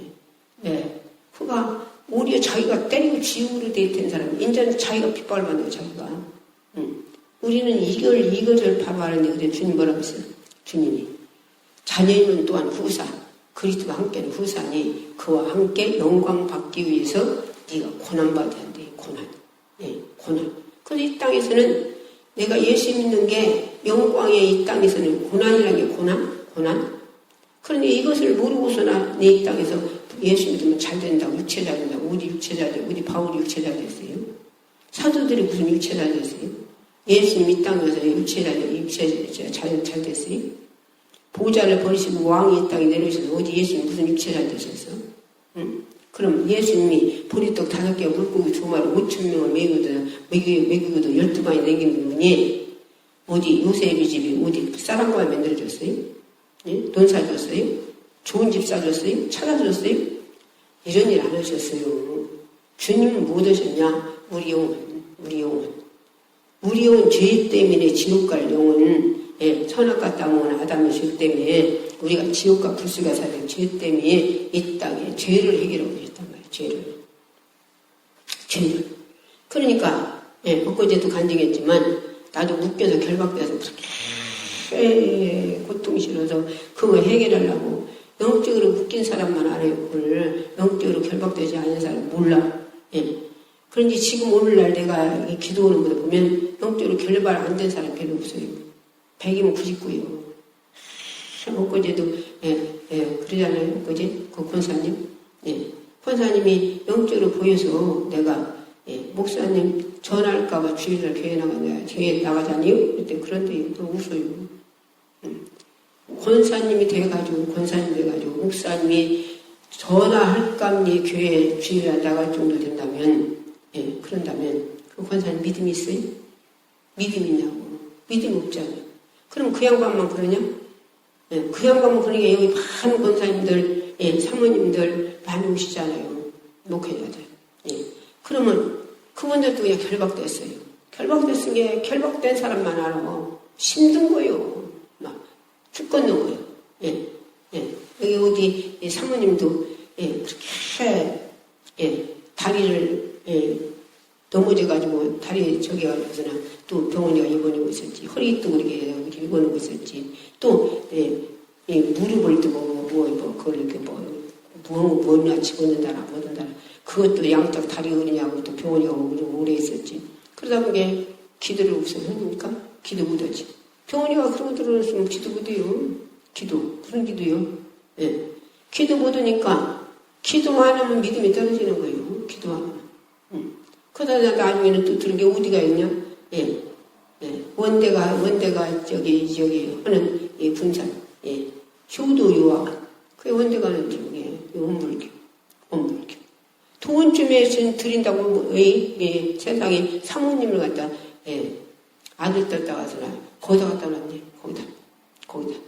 예. 그가 오히려 자기가 때리고 지우로 된 사람이, 인자는 자기가 핍박을 받는 거, 자기가. 우리는 이거를 바라는데, 근데 주님 뭐라고 했어요? 주님이. 자녀이면 또한 후사, 그리스도와 함께는 후사니, 그와 함께 영광 받기 위해서 네가 고난받아야 돼, 고난. 예, 고난. 그래서 이 땅에서는 내가 예수 믿는 게 영광의 이 땅에서는 고난이라는 게 고난. 그런데 이것을 모르고서나 내 이 땅에서 예수 믿으면 잘 된다고, 육체자 된다고, 우리 바울이 육체자 됐어요. 사도들이 무슨 육체자 됐어요? 예수님 이 땅에서 육체자 잘 됐어요? 보좌를 버리시고 왕이 이 땅에 내려오셔서 어디 예수님 무슨 육체자 되셨어? 응? 그럼 예수님이 보리떡 5개, 물고기 2마리 5,000명을 먹이고도 12마리 남긴 분이 어디 요셉의 집이 어디 사람과 만들어줬어요? 예? 돈 사줬어요? 좋은 집 사줬어요? 찾아줬어요? 이런 일 안 하셨어요. 주님은 뭐 하셨냐? 우리 영혼 죄 때문에 지옥 갈 영혼, 예, 선악과 땅은 아담의 죄 때문에 우리가 지옥과 불수가 사는 죄 때문에 이 땅에 죄를 해결하고 계셨단 말이에요. 죄를. 그러니까, 예, 엊그제도 간증했지만 나도 묶여서 결박돼서 그렇게 고통스러워서 그거 해결하려고 영적으로 묶인 사람만 알아요. 그걸 영적으로 결박되지 않은 사람 몰라. 예. 그런데 지금 오늘날 내가 기도하는 거 보면 영적으로 결박 안 된 사람 별로 없어요. 100이면 99예요. 엊그제도, 그러잖아요. 엊그제, 그 권사님. 예. 권사님이 영적으로 보여서 내가, 예, 목사님 전화할까봐 주일날 교회 나가자니요? 그때 그런데 또 웃어요. 권사님이 돼가지고, 목사님이 전화할까니 교회 주일날 나갈 정도 된다면, 예, 그런다면, 그 권사님 믿음이 있어요? 믿음 있냐고. 믿음 없잖아요. 그럼 그 양반만 그러냐? 예, 그 양반만 그러니까 여기 많은 권사님들, 예, 사모님들 많이 오시잖아요. 목회자들. 예. 그러면 그분들도 그냥 결박됐어요. 결박된 사람만 알아. 힘든 거요. 막 죽겠는 거요. 예. 예. 여기 어디 예, 사모님도 예, 그렇게 예, 다리를 예, 넘어져가지고 다리 저기 가서나 또 병원에 입원하고 있었지. 허리도 그렇게 입원하고 있었지. 또 예, 이 무릎을 뜨고 그걸 이렇게 뭐냐 집어넣는다나 뭐든다나 그것도 양쪽 다리 어리냐고 또 병원에 가고 오래 있었지. 그러다 보니 기도를 없애니까 기도 못하지. 병원에 가 그런 거 들어놨으면 기도 못해요. 기도 무슨 기도요? 예. 기도 못하니까 기도만 하면 믿음이 떨어지는 거예요. 기도하면. 그러다 나중에는 또 들은 게 어디가 있냐? 예. 예. 원대가 저기 하는 예, 분산. 예. 효도요와 그 원대가 저기 원불교. 돈쯤에 드린다고 예, 세상에 사모님을 갖다 예, 아들 떴다 가서나 거기다 갖다 놨네. 거기다.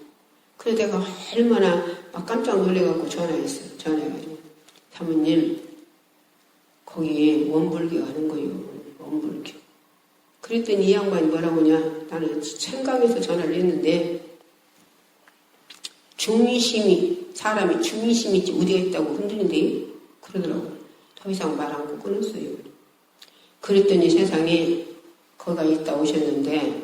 그래서 내가 얼마나 막 깜짝 놀래갖고 전화했어요. 전화해가지고 사모님 거기에 원불교 하는 거예요. 원불교. 그랬더니 이 양반이 뭐라고 하냐. 나는 생각해서 전화를 했는데 사람이 중심이 있지 어디가 있다고 흔드는데 그러더라고요. 더 이상 말 않고 끊었어요. 그랬더니 세상에 거기가 있다 오셨는데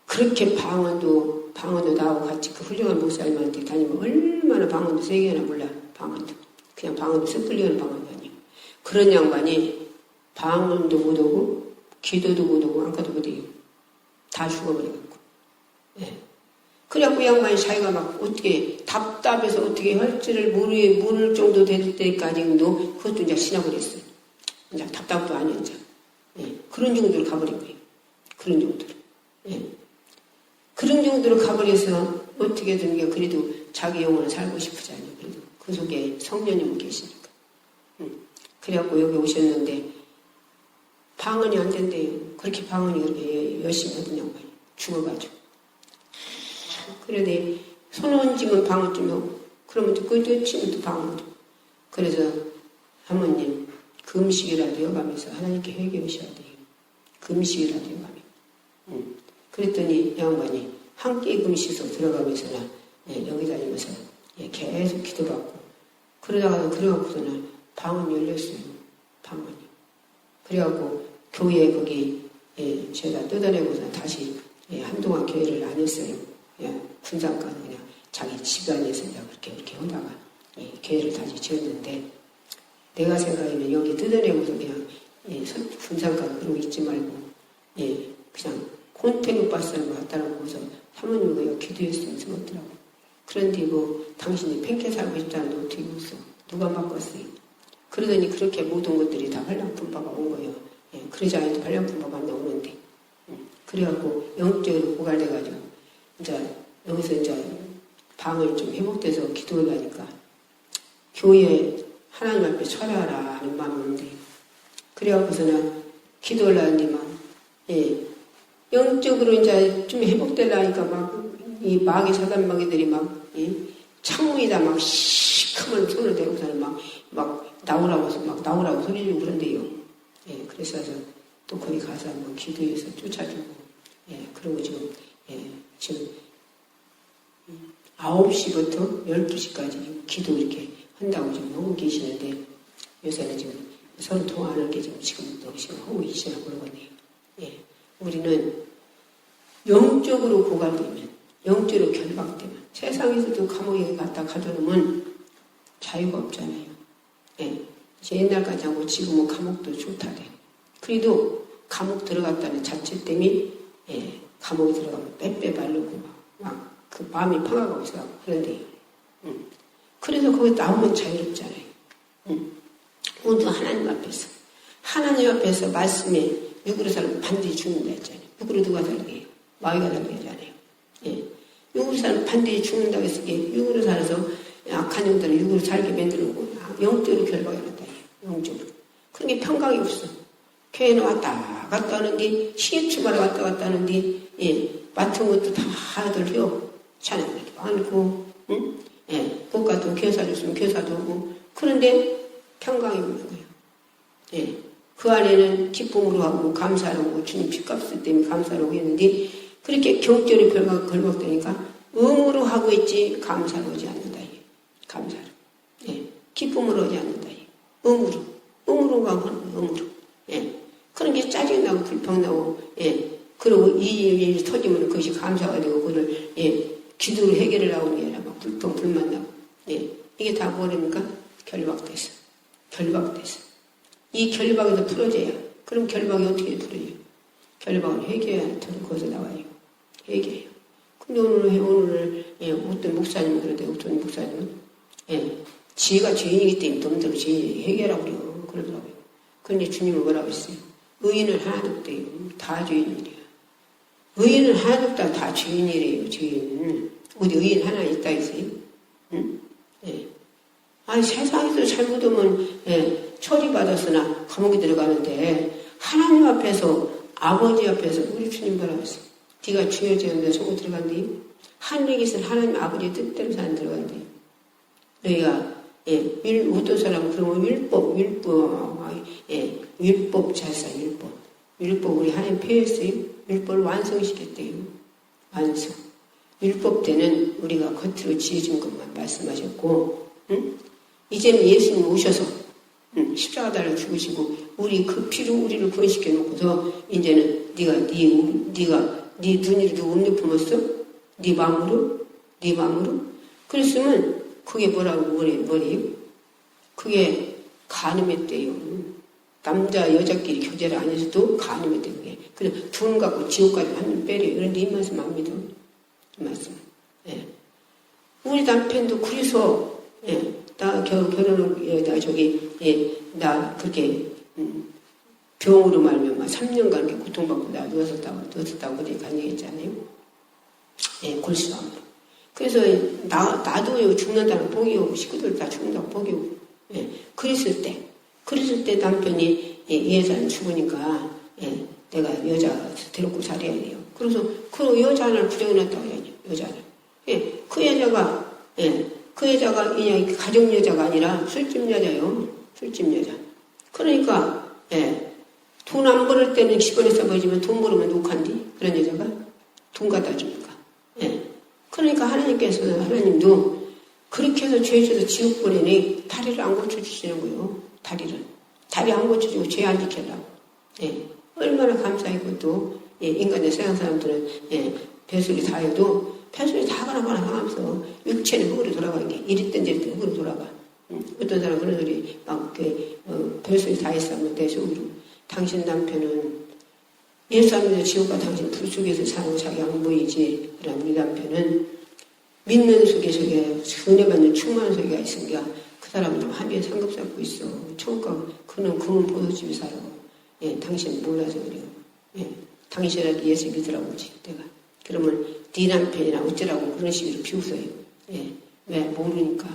그렇게 방언도 나하고 같이 그 훌륭한 목사님한테 다니면 얼마나 방언도 3개나 몰라. 방언도. 그냥 방언도 섞으려는 방언이 아니에요. 그런 양반이 방언도 못하고 기도도 못하고 안가도 못해요. 다 죽어버려갖고. 예. 그래갖고 양반이 자기가 막 어떻게 답답해서 어떻게 할지를 모를 정도 될 때까지도 그것도 이제 지나버렸어요. 이제 답답도 아니야 이제. 예. 그런 정도로 가버린 거예요. 그런 정도로. 예. 그런 정도로 가버려서 어떻게든 그래도 자기 영혼을 살고 싶으잖아요. 그래도 그 속에 성령님은 계시니까. 그래갖고 여기 오셨는데 방언이 안 된대요. 그렇게 방언이 그렇게 열심히 하던 양반이 죽어가지고. 그러더니 손 얹으면 방언 좀 하고 그러면 또 그것도 치면 또 방언도. 그래서 하모님 금식이라도 여가면서 하나님께 회개하셔야 돼요. 금식이라도 여가며. 그랬더니 양반이 한 끼 금식소 들어가면서나 예, 여기 다니면서 예, 계속 기도받고 그래갖고서는 방언이 열렸어요. 방언이. 그래갖고 교회 거기 예, 제가 뜯어내고서 다시 예, 한동안 교회를 안 했어요. 예, 분산가는 그냥 자기 집안에서 그렇게 하다가 예, 교회를 다시 지었는데 내가 생각하면 여기 뜯어내고서 그냥 예, 분산가는 그러고 있지 말고 예, 그냥 콘테이너 박스를 갖다놓고 서 사모님이 여기 기도했으면 좋더라고. 그런데 뭐 당신이 팽개 살고 싶다는데 어떻게 웃어? 누가 바꿨어요? 그러더니 그렇게 모든 것들이 다 발령품바가 온 거예요. 예, 그러지 않아도 발령품바가 안 나오는데. 그래갖고 영적으로 고갈돼가지고 이제 여기서 이제 방을 좀 회복돼서 기도를 하니까 교회에 하나님 앞에 철회하라 하는 마음이 오는데 그래갖고서는 기도를 하니만 예. 영적으로 이제 좀 회복되려니까 막, 이 마귀 사단마귀들이 막, 창문에다 막 시커먼 손을 대고서는 막 나오라고 소리 지르고 그런데요. 예, 그래서 또 거기 가서 한번 기도해서 쫓아주고, 예, 그리고 지금 9시부터 12시까지 기도 이렇게 한다고 지금 하고 계시는데, 요새는 지금 서로 통화하는 게 지금 하고 계시나 그러거든요. 예. 우리는 영적으로 고갈되면, 영적으로 결박되면, 세상에서도 감옥에 갖다 가둬놓으면 자유가 없잖아요. 예. 이제 옛날까지 하고 지금은 감옥도 좋다래. 그래도 감옥 들어갔다는 자체 때문에, 예, 감옥에 들어가면 빼빼 바르고 막 그 마음이 평화가 없어가고 그런데요. 그래서 거기 나오면 자유롭잖아요. 모두 하나님 앞에서 말씀에 육으로 살면 반드시 죽는다 했잖아요. 육으로 누가 살게 해요? 마귀가 살게 하잖아요. 예. 육으로 살면 반드시 죽는다고 해서 육으로 살아서 악한 영들을 육으로 살게 만들고 영적으로 결박해놨다. 영적으로. 그런 게 평강이 없어. 교회는 왔다 갔다 하는데 시에 출발에 왔다 갔다 하는데 예. 맡은 것도 다 들려. 찬양도 많고 응? 예. 국가도 교사도 있으면 교사도 오고 그런데 평강이 없는 거예요. 예. 그 안에는 기쁨으로 하고 감사로 하고 주님 핏값을 때문에 감사로 하고 했는데 그렇게 경전이 걸박되니까 의무로 하고 있지 감사로 하지 않는다. 감사로. 예. 기쁨으로 하지 않는다. 의무로 가고 의무로. 예. 그런 게 짜증나고 불평나고 예. 그리고 이 일이 터지면 그것이 감사가 되고 그걸 예. 기도로 해결을 하고 게 아니라 막 불만 나고. 예. 이게 다 뭐랍니까? 결박돼서. 이 결박에서 풀어져야. 그럼 결박이 어떻게 풀어져요? 결박을 해결해야 거기서 나와요. 해결해요. 근데 오늘 어떤 목사님, 그런데 어떤 목사님은, 지혜가 죄인이기 때문에 놈들 죄인 해결하고 그러더라고요. 그런데 주님은 뭐라고 했어요? 의인은 하나도 없대요. 다 죄인이래요. 의인은 하나도 없다. 다 죄인이래요. 죄인은. 어디 의인 하나 있다 했어요? 응? 예. 아니, 세상에서 잘못하면, 처리받았으나 감옥에 들어가는데, 하나님 앞에서, 아버지 앞에서, 우리 주님 뭐라고 했어요? 네가 주여지는데 속으로 들어간대. 하늘에 계신 하나님 아버지의 뜻대로 사는 들어간대. 너희가, 어떤 사람은 그러면 율법 잘사, 율법. 율법 우리 하나님 폐했어요. 율법을 완성시켰대요. 완성. 율법 때는 우리가 겉으로 지어준 것만 말씀하셨고, 응? 이제는 예수님 오셔서, 십자가 달려 죽으시고, 우리 그 피로 우리를 구원시켜 놓고서, 이제는 네 눈이도 음료 품었어? 네 마음으로? 그랬으면, 그게 뭐래요? 그게 간음했대요. 남자, 여자끼리 교제를 안 해서도 간음했대요. 그래, 돈 갖고 지옥까지 한번 빼래요. 그런데 이 말씀 안 믿어. 이 말씀. 예. 우리 남편도 그래서, 나 결혼을, 나 그렇게, 병으로 말면 막 3년간 이렇게 고통받고 나 누웠었다고 그렇게 간 얘기 있잖아요. 골수암으로. 그래서 나도 죽는다는 복이 오고 식구들 다 죽는다고 복이 오고. 그랬을 때 남편이 이 여자는 죽으니까 내가 여자 데리고 살아야 돼요. 그래서 그 여자 하나를 부정해놨다고 해야죠. 여자를. 그 여자가 그냥 가족 여자가 아니라 술집 여자요. 술집 여자. 그러니까 돈 안 벌을 때는 기본에서 보이지만 돈 벌으면 욕한디. 그런 여자가 돈 갖다 줍니까. 그러니까 하나님도 그렇게 해서 죄 줘서 지옥 보내니 다리를 안 고쳐주시는 거예요. 다리 안 고쳐주고 죄 안 지키려고. 얼마나 감사하고 또 인간의 세상 사람들은 배수리 다 해도 배수리 다 가나마나 하면서 육체는 흙으로 돌아가는 게 이랬든 저랬든 흙으로 돌아가. 어떤 사람 그런 소리 막 배수리 다 했으면 내 속으로 당신 남편은 예수 안 믿어 지옥과 당신 불 속에서 사는 자기 안 보이지. 그럼 우리 남편은 믿는 속에 은혜 받는 충만한 속에가 있으니까 그 사람은 좀 하늘에 상급 잡고 있어. 천국가 그는 금은 보도집에 살아. 당신 몰라서 그래요. 당신이라도 예수 믿으라고 그러지 내가. 그러면 네 남편이나 어쩌라고 그런 식으로 비웃어요. 왜? 모르니까.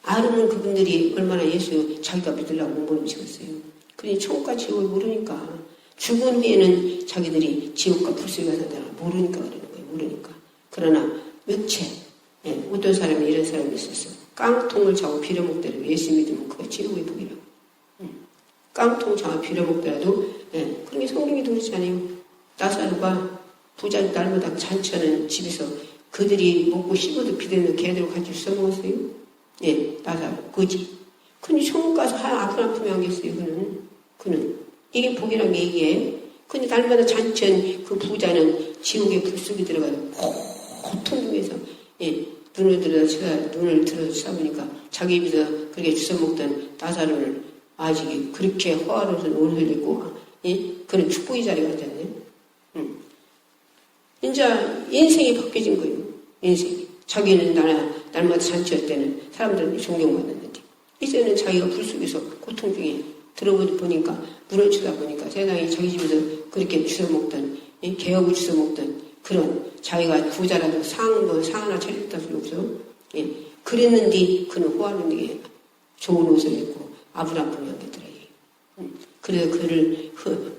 알으면 그분들이 얼마나 예수 자기가 믿으려고 모르시겠어요. 그러니 천국과 지옥을 모르니까. 죽은 후에는 자기들이 지옥과 불속에 산다는 걸 모르니까 그러는 거예요. 모르니까. 그러나 육체. 어떤 사람이 이런 사람이 있었어. 깡통을 자고 빌어먹더라도 예수 믿으면 그거 지옥의 복이라고. 깡통 자고 빌어먹더라도 그런 게 성경이 그러잖아요. 나사로가 부자 날마다 잔치하는 집에서 그들이 먹고 씹어도 비대는 개들하고 같이 써먹었어요. 나사로 거지. 근데 천국 가서 아픈 아픔이 하겠어요. 그는 이게 복이란 게 이게. 근데 날마다 잔치한 그 부자는 지옥의 불속에 들어가서 고통 중에서 눈을 들어 쳐다보니까 자기 입에서 그렇게 주워먹던 나사로를 아직 그렇게 허화로운 옷을 입고 그런 축복의 자리가 앉았네. 이제 인생이 바뀌어진 거예요. 인생이. 자기는 날마다 잔치할 때는 사람들은 존경받았는데 이제는 자기가 불 속에서 고통 중에 들어보니까 눈을 쳐다보니까 세상에 자기 집에서 그렇게 주워먹던 개업을 주워먹던 그런 자기가 부자라도 상 하나 차렸다 소리 없어. 그랬는데 그는 호화로운데 좋은 옷을 입고 아브라함을 하겠더라. 그래서 그를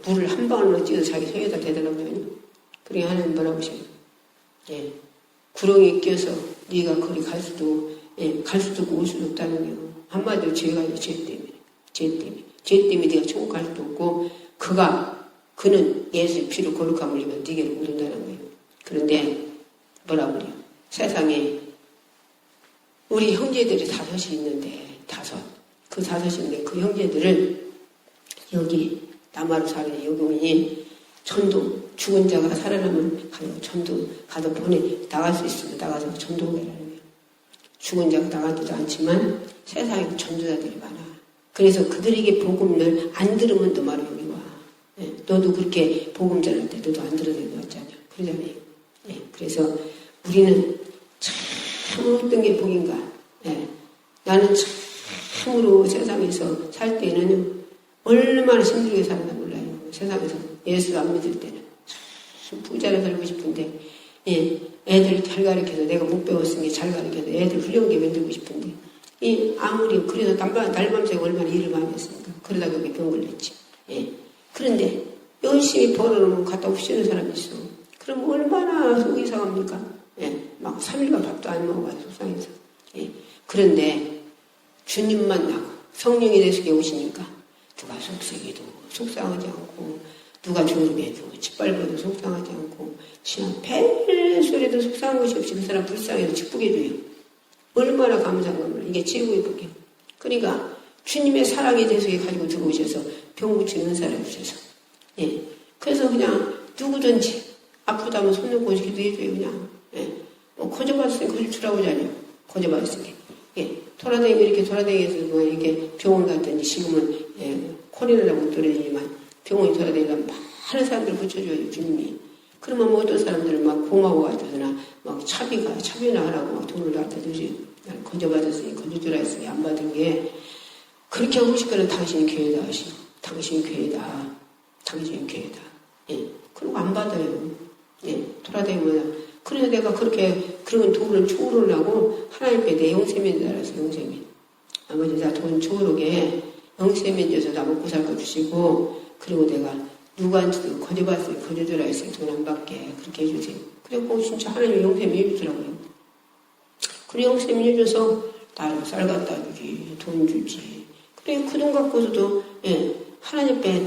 물을 한 방울만 찌어서 자기 손에다 대달라고 하니 그러니까 하나님 뭐라고 하셔요. 구렁이에 끼어서 네가 거기 갈 수도 없고 올 수도 없다는 거예요. 한마디로 죄가 아니라 죄 때문에 네가 천국 갈 수도 없고 그는 예수의 피로 거룩함을 흘리면 네게로 못 온다는 거예요. 그런데 뭐라고 그래요. 세상에 우리 형제들이 5이 있는데 5. 그 5인데 그 형제들을 여기 남하로 사는 여기 오니 전도 죽은 자가 살아나면 가서 전도 가서 나갈 수 있으면 나가서 전도하라는 거예요. 죽은 자가 나가지도 않지만 세상에 전도자들이 많아. 그래서 그들에게 복음을 안 들으면 너 말로 여기 와. 예, 너도 그렇게 복음 전할 때 너도 안 들어도 왔잖아요. 그러잖아요. 예, 그래서 우리는 참 어떤 게 복인가. 예, 나는 참으로 세상에서 살 때는 얼마나 힘들게 살았나 몰라요. 세상에서 예수 안 믿을 때는 참 부자로 살고 싶은데, 예, 애들 잘 가르쳐서 내가 못 배웠으니 잘 가르쳐서 애들 훌륭하게 만들고 싶은데, 아무리 그래서 날밤새 얼마나 일을 많이 했습니까? 그러다가 여기 병 걸렸지. 예. 그런데 열심히 벌어놓으면 갖다 옵시는 사람이 있어. 그럼 얼마나 속이 상합니까? 예. 막 3일간 밥도 안 먹어가지고 속상해서. 예. 그런데 주님 만나고 성령이 내 속에 오시니까 누가 속썩여도 속상하지 않고, 누가 조롱해도 짓밟아도 속상하지 않고, 그냥 벨소리도 속상한 것이 없이 그 사람 불쌍해서 축복해줘요. 얼마나 감사한가 몰라. 이게 최고의 복이에요. 그러니까 주님의 사랑의 내 속에 가지고 들어오셔서 병 고치는 은사를 주셔서, 예. 그래서 그냥 누구든지 아프다면 손 놓고 기도해줘요. 그냥, 예. 뭐 거저받았으니 거저 주라고 하잖아요. 거저받았으니. 예. 돌아다니면 이렇게 돌아다니면서 뭐 이렇게 병원 갔더니 지금은, 예, 코로나가 못 떨어지지만 병원에 돌아다니려면 많은 사람들을 붙여줘요. 주님이. 그러면 뭐 어떤 사람들은 막 고마워하더나 막 차비나 하라고 막 돈을 갖다 주지. 난 건져받았으니 건져주라 했으니 안 받은 게, 그렇게 하고 싶거든. 당신이 교회다 하시고, 당신이 교회다. 당신이 교회다. 예. 그리고 안 받아요. 예. 돌아다니면. 그래서 내가 그렇게, 그런 돈을 초월하려고 하나님께 내 영세면 줄 알았어, 영세면. 아버지, 나 돈 초월하게 영세면 줘서 나 먹고 살 거 주시고, 그리고 내가 누구한테도 거저받았으니 거저주라 했으니 돈 안 받게 그렇게 해주세요. 그리고 진짜 하나님 영세면 해주더라고요. 그리고 영세면 해줘서 나를 쌀 갖다 주지, 돈 주지. 그래, 그 돈 갖고서도, 예, 하나님 께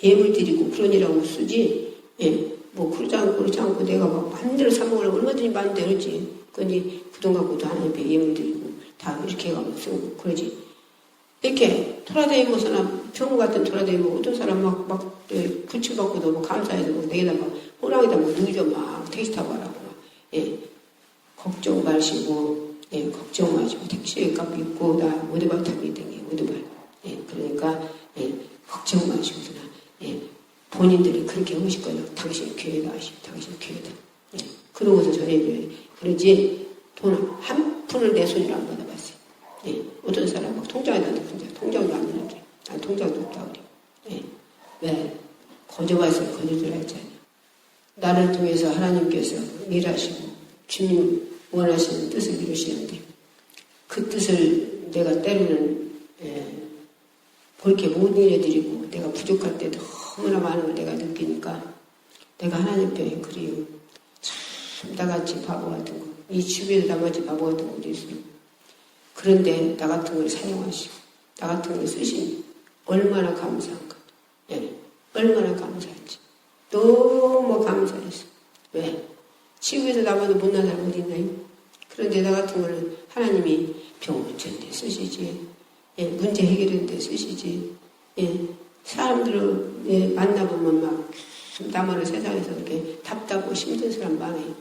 예물 드리고 그러니라고 쓰지, 예, 뭐 그러지 않고 내가 막 마음대로 사먹으려고 얼마든지 마음대로 했지. 근데 그 돈 갖고도 하나님 께 예물 드리고 다 이렇게 해가지고 쓰고 그러지. 이렇게 돌아다니면서나 병원 같은 돌아다니고 어떤 사람 막 구치받고도 뭐 감사해서 뭐 내게다 막 호랑이다 뭐 누이죠 막 택시 타고 가라고 막. 예. 걱정 마시고, 예, 걱정 마시고 택시에 값 있고 나 오토바이 타고 있더니 오토바이. 예, 그러니까, 예, 걱정 마시고나, 예, 본인들이 그렇게 하고 싶거든요. 당신 교회다 하시고 당신 교회다. 예, 그러고서 전해줘요. 그러지 돈 한 푼을 내 손으로 안 받아봤어요. 예, 어떤 사람 막 통장에다 넣는데 통장도 안 넣는데 난 통장도 없다 그래. 예, 왜? 거저봤어요. 거저주라 했잖아요. 나를 통해서 하나님께서 일하시고 주님 원하시는 뜻을 이루시는데 그 뜻을 내가 때로는, 예, 그렇게 못 일해드리고 내가 부족할 때 너무나 많은 걸 내가 느끼니까 내가 하나님 편에 그래요. 참 나같이 바보 같은 거, 이 주변에 나같이 바보 같은 것도 있어요. 그런데 나 같은 걸 사용하시고 나 같은 걸 쓰시니 얼마나 감사한가. 예, 얼마나 감사했지. 너무 감사했어. 왜? 지구에서 나보다 못난 사람 어디 있나요? 그런데 나 같은 거는 하나님이 병 고치는데 쓰시지. 예, 문제 해결하는데 쓰시지. 예, 사람들을, 예, 만나보면 막 나만의 세상에서 그렇게 답답하고 힘든 사람 많아요.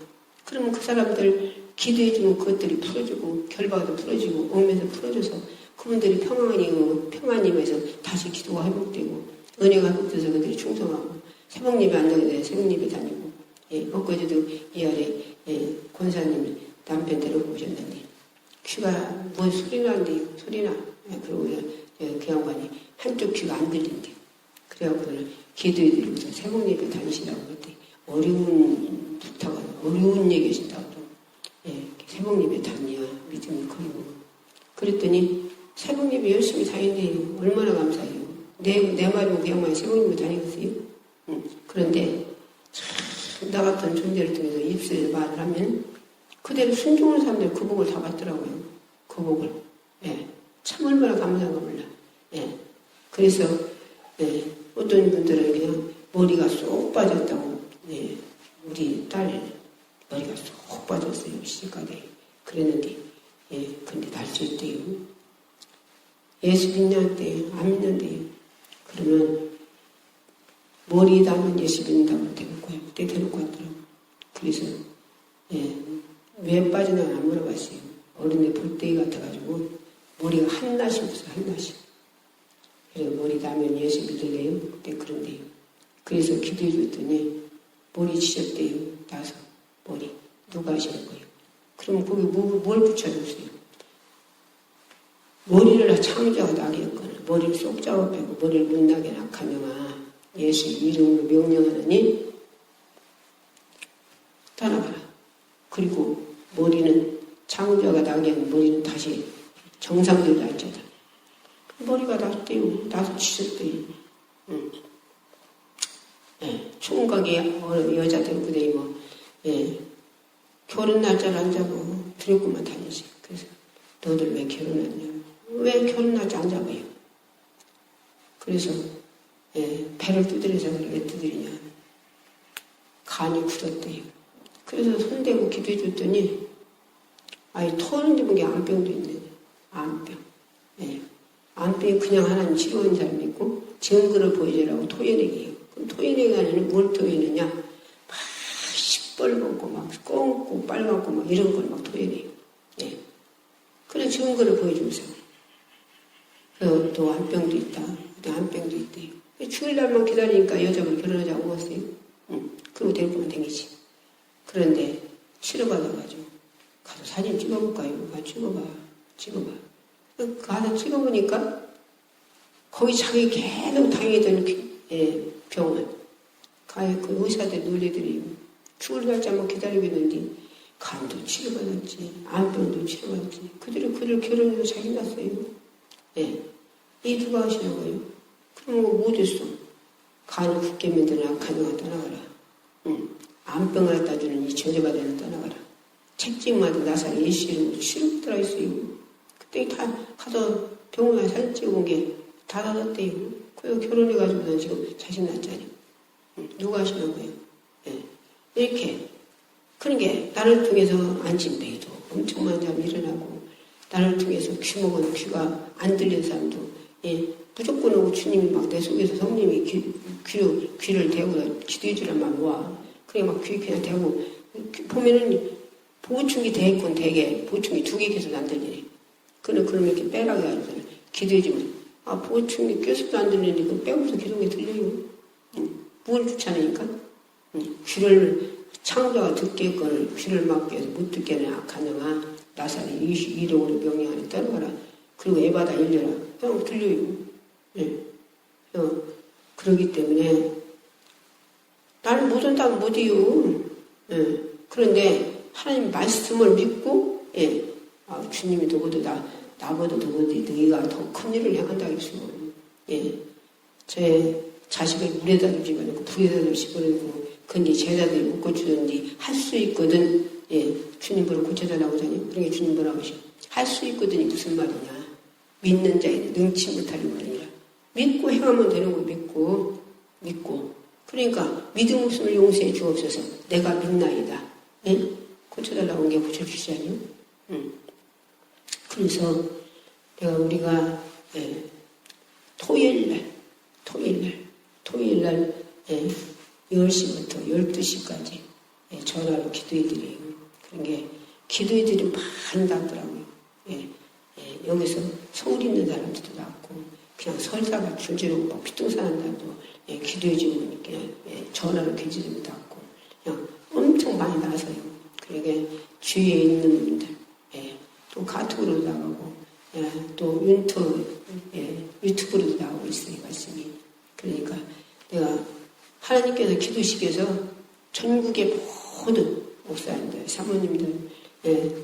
그러면 그 사람들 기도해주면 그것들이 풀어주고 결박도 풀어지고 옥면서 풀어줘서 그분들이 평안임에서 다시 기도가 회복되고 은혜가 회복돼서 그들이 충성하고 새벽예배 안 다니고 새벽예배 다니고. 예, 엊그제도 이 아래, 예, 권사님이 남편 데리고 오셨는데 귀가 뭐 소리 나는데요. 소리나. 예, 그러고 예, 그 양반이 한쪽 귀가 안 들린대요. 그래갖고는 기도해드리고서 새벽예배 다니시라고 그랬더니 어려운 부탁을, 어려운 얘기 하신다고. 예, 새벽예배 다니야 믿음이 커요. 그랬더니 새벽예배 열심히 다닌대요. 얼마나 감사해요. 내 말이면 그 양반이 새벽예배 다니겠어요? 그런데 나 같은 존재를 통해서 입술에 말을 하면 그대로 순종하는 사람들 그 복을 다 받더라고요. 그 복을. 예, 참 얼마나 감사한가 몰라. 예, 그래서, 예, 어떤 분들은 그냥 머리가 쏙 빠졌다고. 예, 우리 딸 머리가 쏙 빠졌어요. 시집가대. 그랬는데, 예, 근데 날 수 있대요. 예수 믿는데 안 믿는데요. 그러면 머리 담은 예수 믿는다고 데리고 와요. 그때 데리고 왔더라고. 그래서 왜 빠지나 안 물어봤어요. 어른의 볼때기 같아가지고 머리가 한낮이 없어, 한낮이. 그래서 머리 담은 예수 믿을래요? 그때 그런데요. 그래서 기도해 줬더니 머리 치셨대요. 나서 머리. 누가 하시는 거예요? 그럼 거기 뭘 붙여줬어요? 머리를 창조가 나게 했거나 머리를 쏙 잡아 빼고 머리를 못 나게 낙하명아 예수 이름으로 명령하느니 떠나가라. 그리고 머리는 창조가 나게 한 머리는 다시 정상대로 앉아다. 머리가 났대요. 나서 치셨대요. 총각이 여자들 그대 뭐 결혼 날짜를 안 잡고 두렵고만 다니지. 그래서 너들 왜 결혼했냐? 왜 결혼 날짜 안 잡아요? 그래서 배를 두드려서 왜 두드리냐? 간이 굳었대요. 그래서 손대고 기도해 줬더니 토하는 데 보니까 암병도 있네. 암병. 암병이 그냥 하나님 치료한 사람이 있고 증거를 보여주라고 토해내기예요. 그럼 토해내기 아니면 뭘 토해내냐? 막 시뻘겋고 막 검고 빨갛고 막 이런 걸 막 토해내요. 그래 증거를 보여주면서 그리고 또 암병도 있다. 또 암병도 있대요. 주일날만 기다리니까 여자분 결혼하자고 했어요. 그리고 데리고만 댕기지. 그런데 치료받아가지고 가서 사진 찍어볼까요? 찍어봐. 가서 찍어보니까 거기 자기 계속 다니던 병원 가요. 그 의사들 논리들이 죽을 날짜만 기다리고 있는데 간도 치료받았지, 암병도 치료받았지. 그들을 결혼해서 자기 낳았어요. 이 누가 하시는 거예요? 그럼 뭐 됐어? 간을 굳게 만드는 악한 영화 떠나가라. 암병을 갖다 주는 이 저주받아는 떠나가라. 책임마다 나사 예수 이름으로 치료 들어있어요. 그때 다 가서 병원에 사진 찍어본 게 다 닫았대요. 그래서 결혼해가지고 지금 자식 낳았잖아요. 누가 하시는 거예요? 이렇게. 그러니까 나를 통해서 안진뱅이도 엄청 많은 사람이 일어나고 나를 통해서 귀 먹은 귀가 안 들리는 사람도 무조건 오고 주님이 막 내 속에서 성님이 귀를 대고 기도해 주라만 와. 그래 막 귀 그냥 대고 보면은 보충기 대건 되게 보충기 2개 계속 안 들리네. 그러면 이렇게 빼라고 해가지고 기도해 주면 보충기 껴서도 안 들리는데 그 빼고서 기도해 들려요. 뭘 귀찮으니까 귀를 창조가 듣게 했거늘 귀를 막게 해서 못 듣게 하는 악한 영아 나사렛 이름으로 명령하니 떠나가라. 그리고 에바다 일려라. 그냥 들려요. 그러기 때문에 나는 못 온다면 못해요. 그런데 하나님 말씀을 믿고 주님이 나보다 너희가 더 큰 일을 행한다 했어요. 제 자식을 물에다 집어넣고 불에다 집어넣고 근데 제자들이 못 고쳐줬는데 할 수 있거든. 주님 보러 고쳐달라고 하잖아요. 그러니까 주님 뭐라고 하셔? 할 수 있거든이 무슨 말이냐? 믿는 자에는 능치 못하는 말이라. 믿고 행하면 되는 거 믿고. 그러니까 믿음 없음을 용서해 주옵소서. 내가 믿나이다. 고쳐달라고 한 게 고쳐주시지 않아요? 그래서 우리가 토요일날 10시부터 12시까지 전화로 기도해드려요. 그런 게 기도해드리면 많이 낫더라고요. 여기서 서울 있는 사람들도 낫고 그냥 설사가 줄지르고 막 피똥사는 사람도 기도해주면 그냥 전화로 기도해주면 낫고 그냥 엄청 많이 나서요. 그러게 주위에 있는 분들 또 카톡으로도 나가고 또 유튜브로도 나오고 있어요. 말씀이. 그러니까 내가 하나님께서 기도시켜서 전국의 모든 목사님들, 사모님들,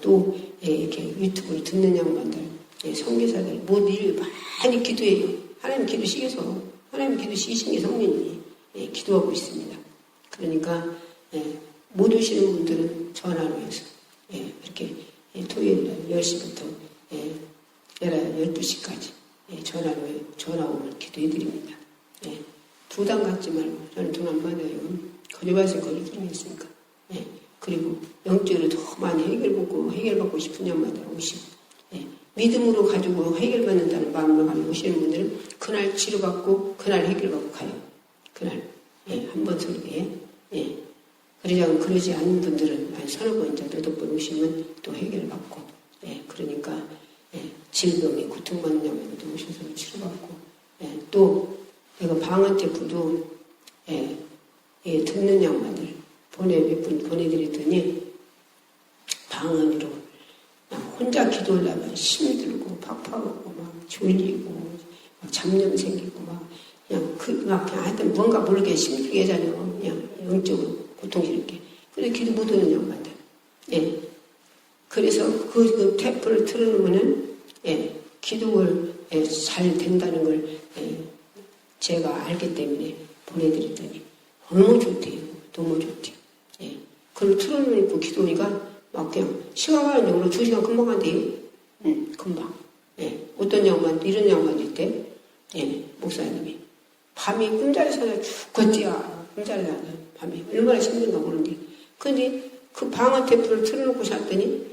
또 이렇게 유튜브를 듣는 양반들, 선교사들 모두 많이 기도해요. 하나님 기도시켜서 하나님 기도시키신 게 성령이 기도하고 있습니다. 그러니까 못 오시는 분들은 전화로 해서 이렇게 토요일날 10시부터 12시까지 전화 오면 기도해드립니다. 부담 갖지 말고 저는 돈 안 받아요. 거짓말씀 거짓 들어있으니까. 그리고 영적으로 더 많이 해결받고 싶은 양마다 오시고 믿음으로 가지고 해결받는다는 마음으로 가지고 오시는 분들은 그날 치료받고 그날 해결받고 가요. 그날 한 번 설교에. 그러지 않는 분들은 한 서너 번, 이제 너덟 번 오시면 또 해결을 받고, 그러니까, 질병에 고통받는 양반도 오셔서 치료받고, 또, 내가 방언테프도, 듣는 양반들 몇 분 보내드렸더니, 방언으로, 그냥 혼자 기도하려면 힘들고, 팍팍하고, 막 졸리고, 막 잡념 생기고, 그냥 하여튼 뭔가 모르게 힘들게 하잖아요. 그냥 영적으로 고통스럽게. 그래서 기도 못하는 양반들. 그래서 그 테이프를 틀어놓으면은, 기도를 잘 된다는 걸, 제가 알기 때문에 보내드렸더니, 너무 좋대요. 너무 좋대요. 그걸 틀어놓고 기도하니까, 막 그냥 시간 가는 용으로 2시간 금방 간대요. 금방. 어떤 양반도, 이런 양반도 있대. 목사님이. 밤이 꿈자리 사다 죽겠지야. 꿈자리 사다. 밤에. 얼마나 힘든가 모르는데. 근데 그 방언 테이프를 틀어놓고 잤더니,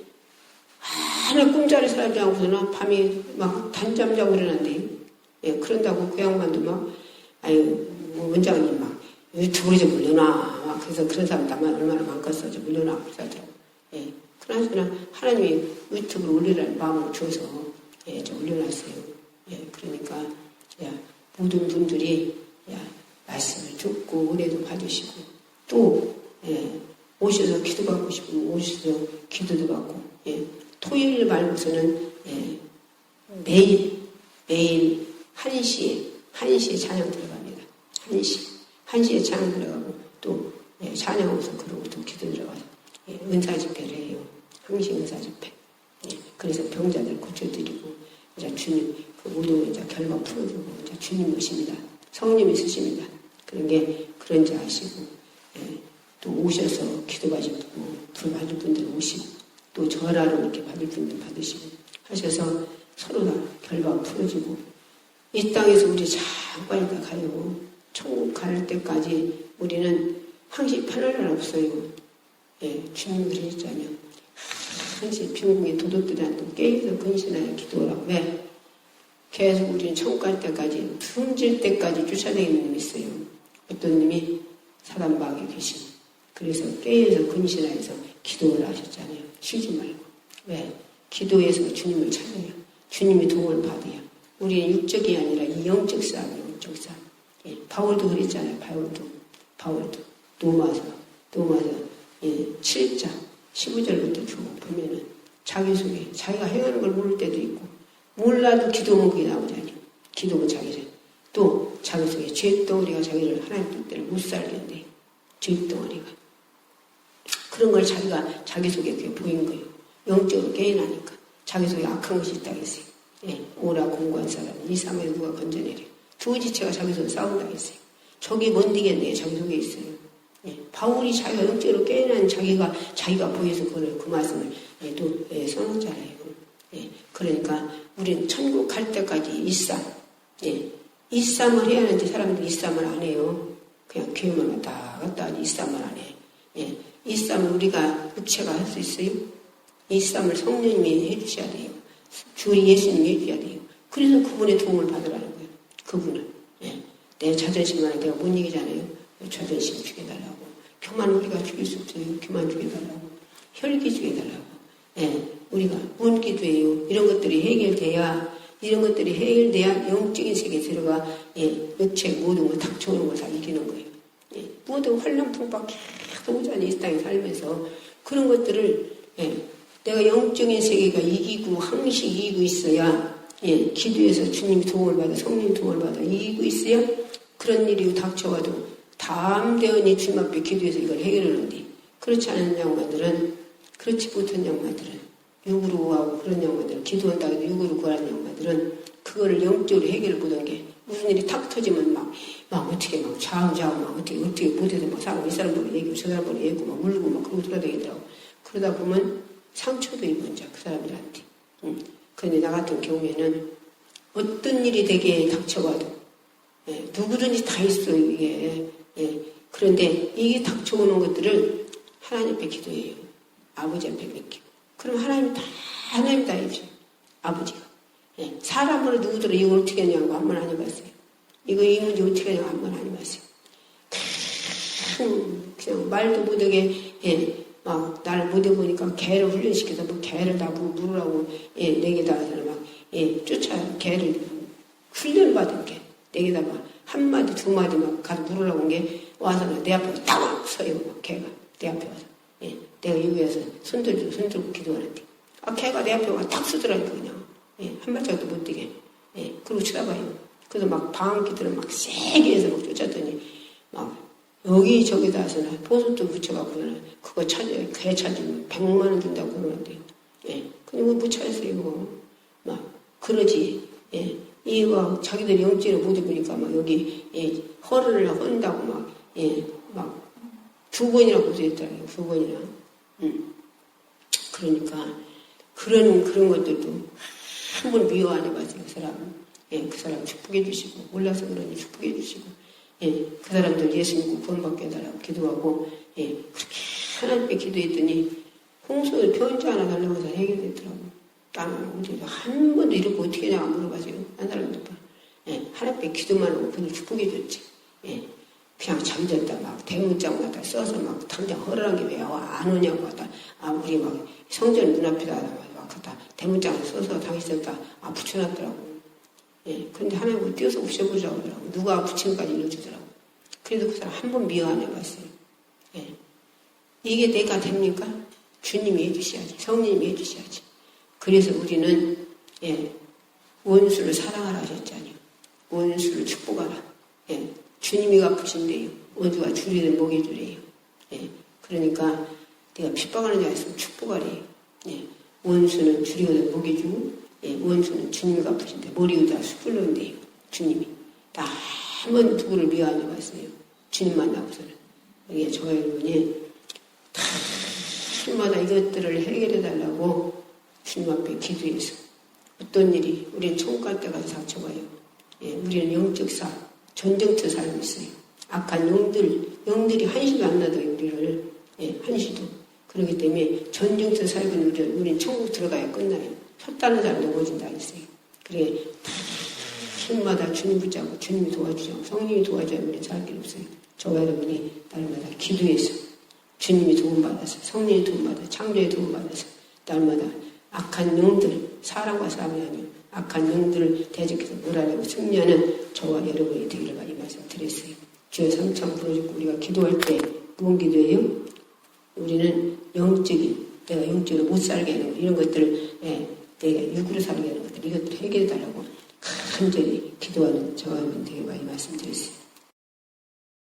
하늘 꿈자리 사지 않고서는 밤에 막 단잠 자고 일어난대요. 그런다고 그 양반도 막, 원장님 막, 유튜브에 좀 올려놔. 막, 그래서 그런 사람 얼마나 많겠어. 좀 올려놔. 그러자. 그러나 하나님이 유튜브를 올리라는 마음을 줘서, 좀 올려놨어요. 그러니까, 모든 분들이, 말씀을 듣고, 은혜도 받으시고, 또, 오셔서 기도받고 싶으면 오셔서 기도도 받고, 토요일 말고서는, 매일 1시에 찬양 들어갑니다. 1시에 찬양 들어가고, 또, 찬양하면서 그러고 또 기도 들어가서, 은사 집회를 해요. 항상 은사 집회. 그래서 병자들 고쳐드리고, 이제 주님, 그 모든 이제 결과 풀어주고, 이제 주님 모십니다. 성령이 쓰십니다. 그런 자 하시고, 또 오셔서 기도 받으시고, 불 받을 분들 오시고, 또 전화로 이렇게 받을 분들 받으시고, 하셔서 서로 다 결과 풀어주고, 이 땅에서 우리 잠깐 가요. 천국 갈 때까지 우리는 항상 편할 날 없어요. 주님 그러셨잖아요. 항상 빈궁에 도둑들한테 깨어서 근신하여 기도하라고. 왜? 계속 우리는 천국 갈 때까지, 숨질 때까지 쫓아다니는 놈이 있어요. 어떤 놈이 사단방에 계시고. 그래서 깨어서 근신하여서 기도를 하셨잖아요. 쉬지 말고. 왜? 기도해서 주님을 찾아요. 주님의 도움을 받아요. 우리는 육적이 아니라 이 영적 싸움이에요. 영적 싸움. 바울도 그랬잖아요. 바울도. 로마서 7장 15절부터 쭉 보면은 자기 속에 자기가 행하는 걸 모를 때도 있고 몰라도 기도문 그게 나오잖아요. 기도문 자기를. 또 자기 속에 죄덩어리가 자기를 하나님 뜻대로 못 살게 한대요. 죄덩어리가. 그런 걸 자기 속에 그게 보인 거예요. 영적으로 깨어나니까. 자기 속에 악한 것이 있다고 했어요. 오라 공고한 사람, 이 삶에 누가 건져내려. 두 지체가 자기 속에 싸운다고 했어요. 적이 못 이겼네요. 자기 속에 있어요. 바울이 자기가 영적으로 깨어난 자기가 보여서 그 말씀을 또 써놓잖아요. 그러니까 우리는 천국 갈 때까지 이 삶을 해야 하는데 사람들이 이 삶을 안 해요. 그냥 교회만 왔다 갔다 하지 이 삶을 안 해. 이 삶을 우리가 육체가 할 수 있어요? 이 삶을 성령님이 해주셔야 돼요. 주 예수님이 해줘야 돼요. 그래서 그분의 도움을 받으라는 거예요. 그분을. 내 자존심만 내가 못 이기잖아요. 자존심 죽여달라고. 교만 우리가 죽일 수 없어요. 교만 죽여달라고. 혈기 죽여달라고. 우리가 뭔 기도예요. 이런 것들이 해결돼야 영적인 세계에 들어가 육체 모든 거 닥쳐오는 거 다 이기는 거예요. 모든 환란풍박 계속 오잖아요. 이 땅에 살면서 그런 것들을 내가 영적인 세계가 이기고 항시 이기고 있어야 기도해서 주님이 도움을 받아 성령이 도움을 받아 이기고 있어야 그런 일이 닥쳐와도 담대하니 주님 앞에 기도해서 이걸 해결하는데 그렇지 않은 양반들은 그렇지 못한 양반들은 육으로 하고 그런 양반들은 기도한다고 해도 육으로 구하는 양반들은 그거를 영적으로 해결을 못한 게 무슨 일이 탁 터지면 막 어떻게 막 좌우좌우 막 어떻게 못해서 막 이 사람 보고 얘기고 저 사람 보고 얘기고 막 울고 막 그러고 돌아다니더라고. 그러다 보면 상처도 입은 자 그 사람들한테. 그런데 나 같은 경우에는 어떤 일이 되게 닥쳐와도 누구든지 다 있어요 이게. 그런데 이게 닥쳐오는 것들을 하나님 앞에 기도해요. 아버지 앞에 맡기고. 그럼 하나님 다 해줘요. 아버지가. 사람으로 누구들은 이걸 어떻게 하냐고 한 번 안 해봤어요. 이 문제 어떻게 하냐고 한 번 안 해봤어요. 그냥 말도 못하게, 예, 막, 나를 못해보니까 개를 훈련시켜서 뭐 개를 다 물으라고, 예, 내게다 막, 예, 개를 훈련받은 게, 내게다 막, 한 마디, 두 마디 막 가서 물으라고 온 게, 와서 내 앞에 딱 서요, 막, 개가. 내 앞에 와서. 예, 내가 여기에서 손들고 기도하는데. 개가 내 앞에 와 딱 서더라니까, 그냥. 예, 한 발짝도 못 뛰게. 예, 그러고 쳐다봐요. 그래서 막 방귀들은 막 세게 해서 막 쫓았더니, 막, 여기저기다 해서는 보석도 붙여갖고는 그거 찾아요. 개 찾으면 100만 원 준다고 그러는데, 예, 근데 못 찾았어요, 이거. 막, 그러지. 예, 이거 자기들 영지를 못 입으니까 막 여기, 예, 허를 헌다고 막, 예, 막, 2번이나 고소했더라고요, 2번이나. 그러니까, 그런 것들도 한 번 미워 안 해봤어요, 그 사람. 예, 그 사람 축복해 주시고, 몰라서 그러니 축복해 주시고, 예, 그 사람들 예수 믿고 구원받게 해달라고 기도하고, 예, 그렇게 하나님께 기도했더니, 홍수 편지 하나 달라고 해서 해결됐더라고요. 나는 언제도 한 번도 이렇게 어떻게 하냐고 물어봐서요. 한 사람도 봐. 예, 하나님께 기도만 하고 그냥 축복해 줬지. 예, 그냥 잠들다 막 대문짝마다 써서 막 당장 허락한 게 왜 안 오냐고 하다. 우리 막 성전 눈앞에다 막 갖다 대문짝을 써서 당했었다. 붙여놨더라고. 예, 그런데 하나님은 띄어서 없애보자고 하더라고. 누가 붙임까지 일러주더라고. 그래도 그 사람 한 번 미워 안 해봤어요. 예. 이게 내가 됩니까? 주님이 해주셔야지. 성령님이 해주셔야지. 그래서 우리는, 예, 원수를 사랑하라 하셨잖아요. 원수를 축복하라. 예, 주님이 갚으신대요. 원수가 주리를 먹여주래요. 예, 그러니까 내가 핍박하는 자가 있으면 축복하래요. 예, 원수는 주리를 먹여주고, 예, 원수는 주님이 갚으신대. 머리 위에다 숯불 넣은대요. 주님이. 나 한 번 누구를 미워하지 마세요. 주님 만나고서는. 이게 저 여러분이 주마다 이것들을 해결해달라고 주님 앞에 기도해서 어떤 일이 우리는 천국 갈 때까지 닥쳐봐요. 예, 우리는 영적 전쟁터 살고 있어요. 악한 영들이 한시도 안 나도 우리를, 예, 한시도. 그렇기 때문에 전쟁터 살고 있는 우리는 천국 들어가야 끝나요. 섰다는 사람 넘어진다 했어요. 그래, 힘마다 주님 붙잡고 주님이 도와주죠. 성령이 도와줘야 우리 살 길 없어요. 저와 여러분이 날마다 기도해서 주님이 도움받아서, 성령이 도움받아서, 창조의 도움받아서 날마다 악한 영들, 사람과 사람이 아니요 악한 영들을 대적해서 몰아내고 승리하는 저와 여러분이 되기를 많이 말씀드렸어요. 주여 삼창 부르짖고 우리가 기도할 때 무슨 기도예요? 우리는 내가 영적으로 못 살게 하는 것, 이런 것들을, 예, 내가 육으로 살게 하는 것들, 이것들을 해결해달라고 간절히 기도하는 저와 여러분 되게 많이 말씀드렸어요.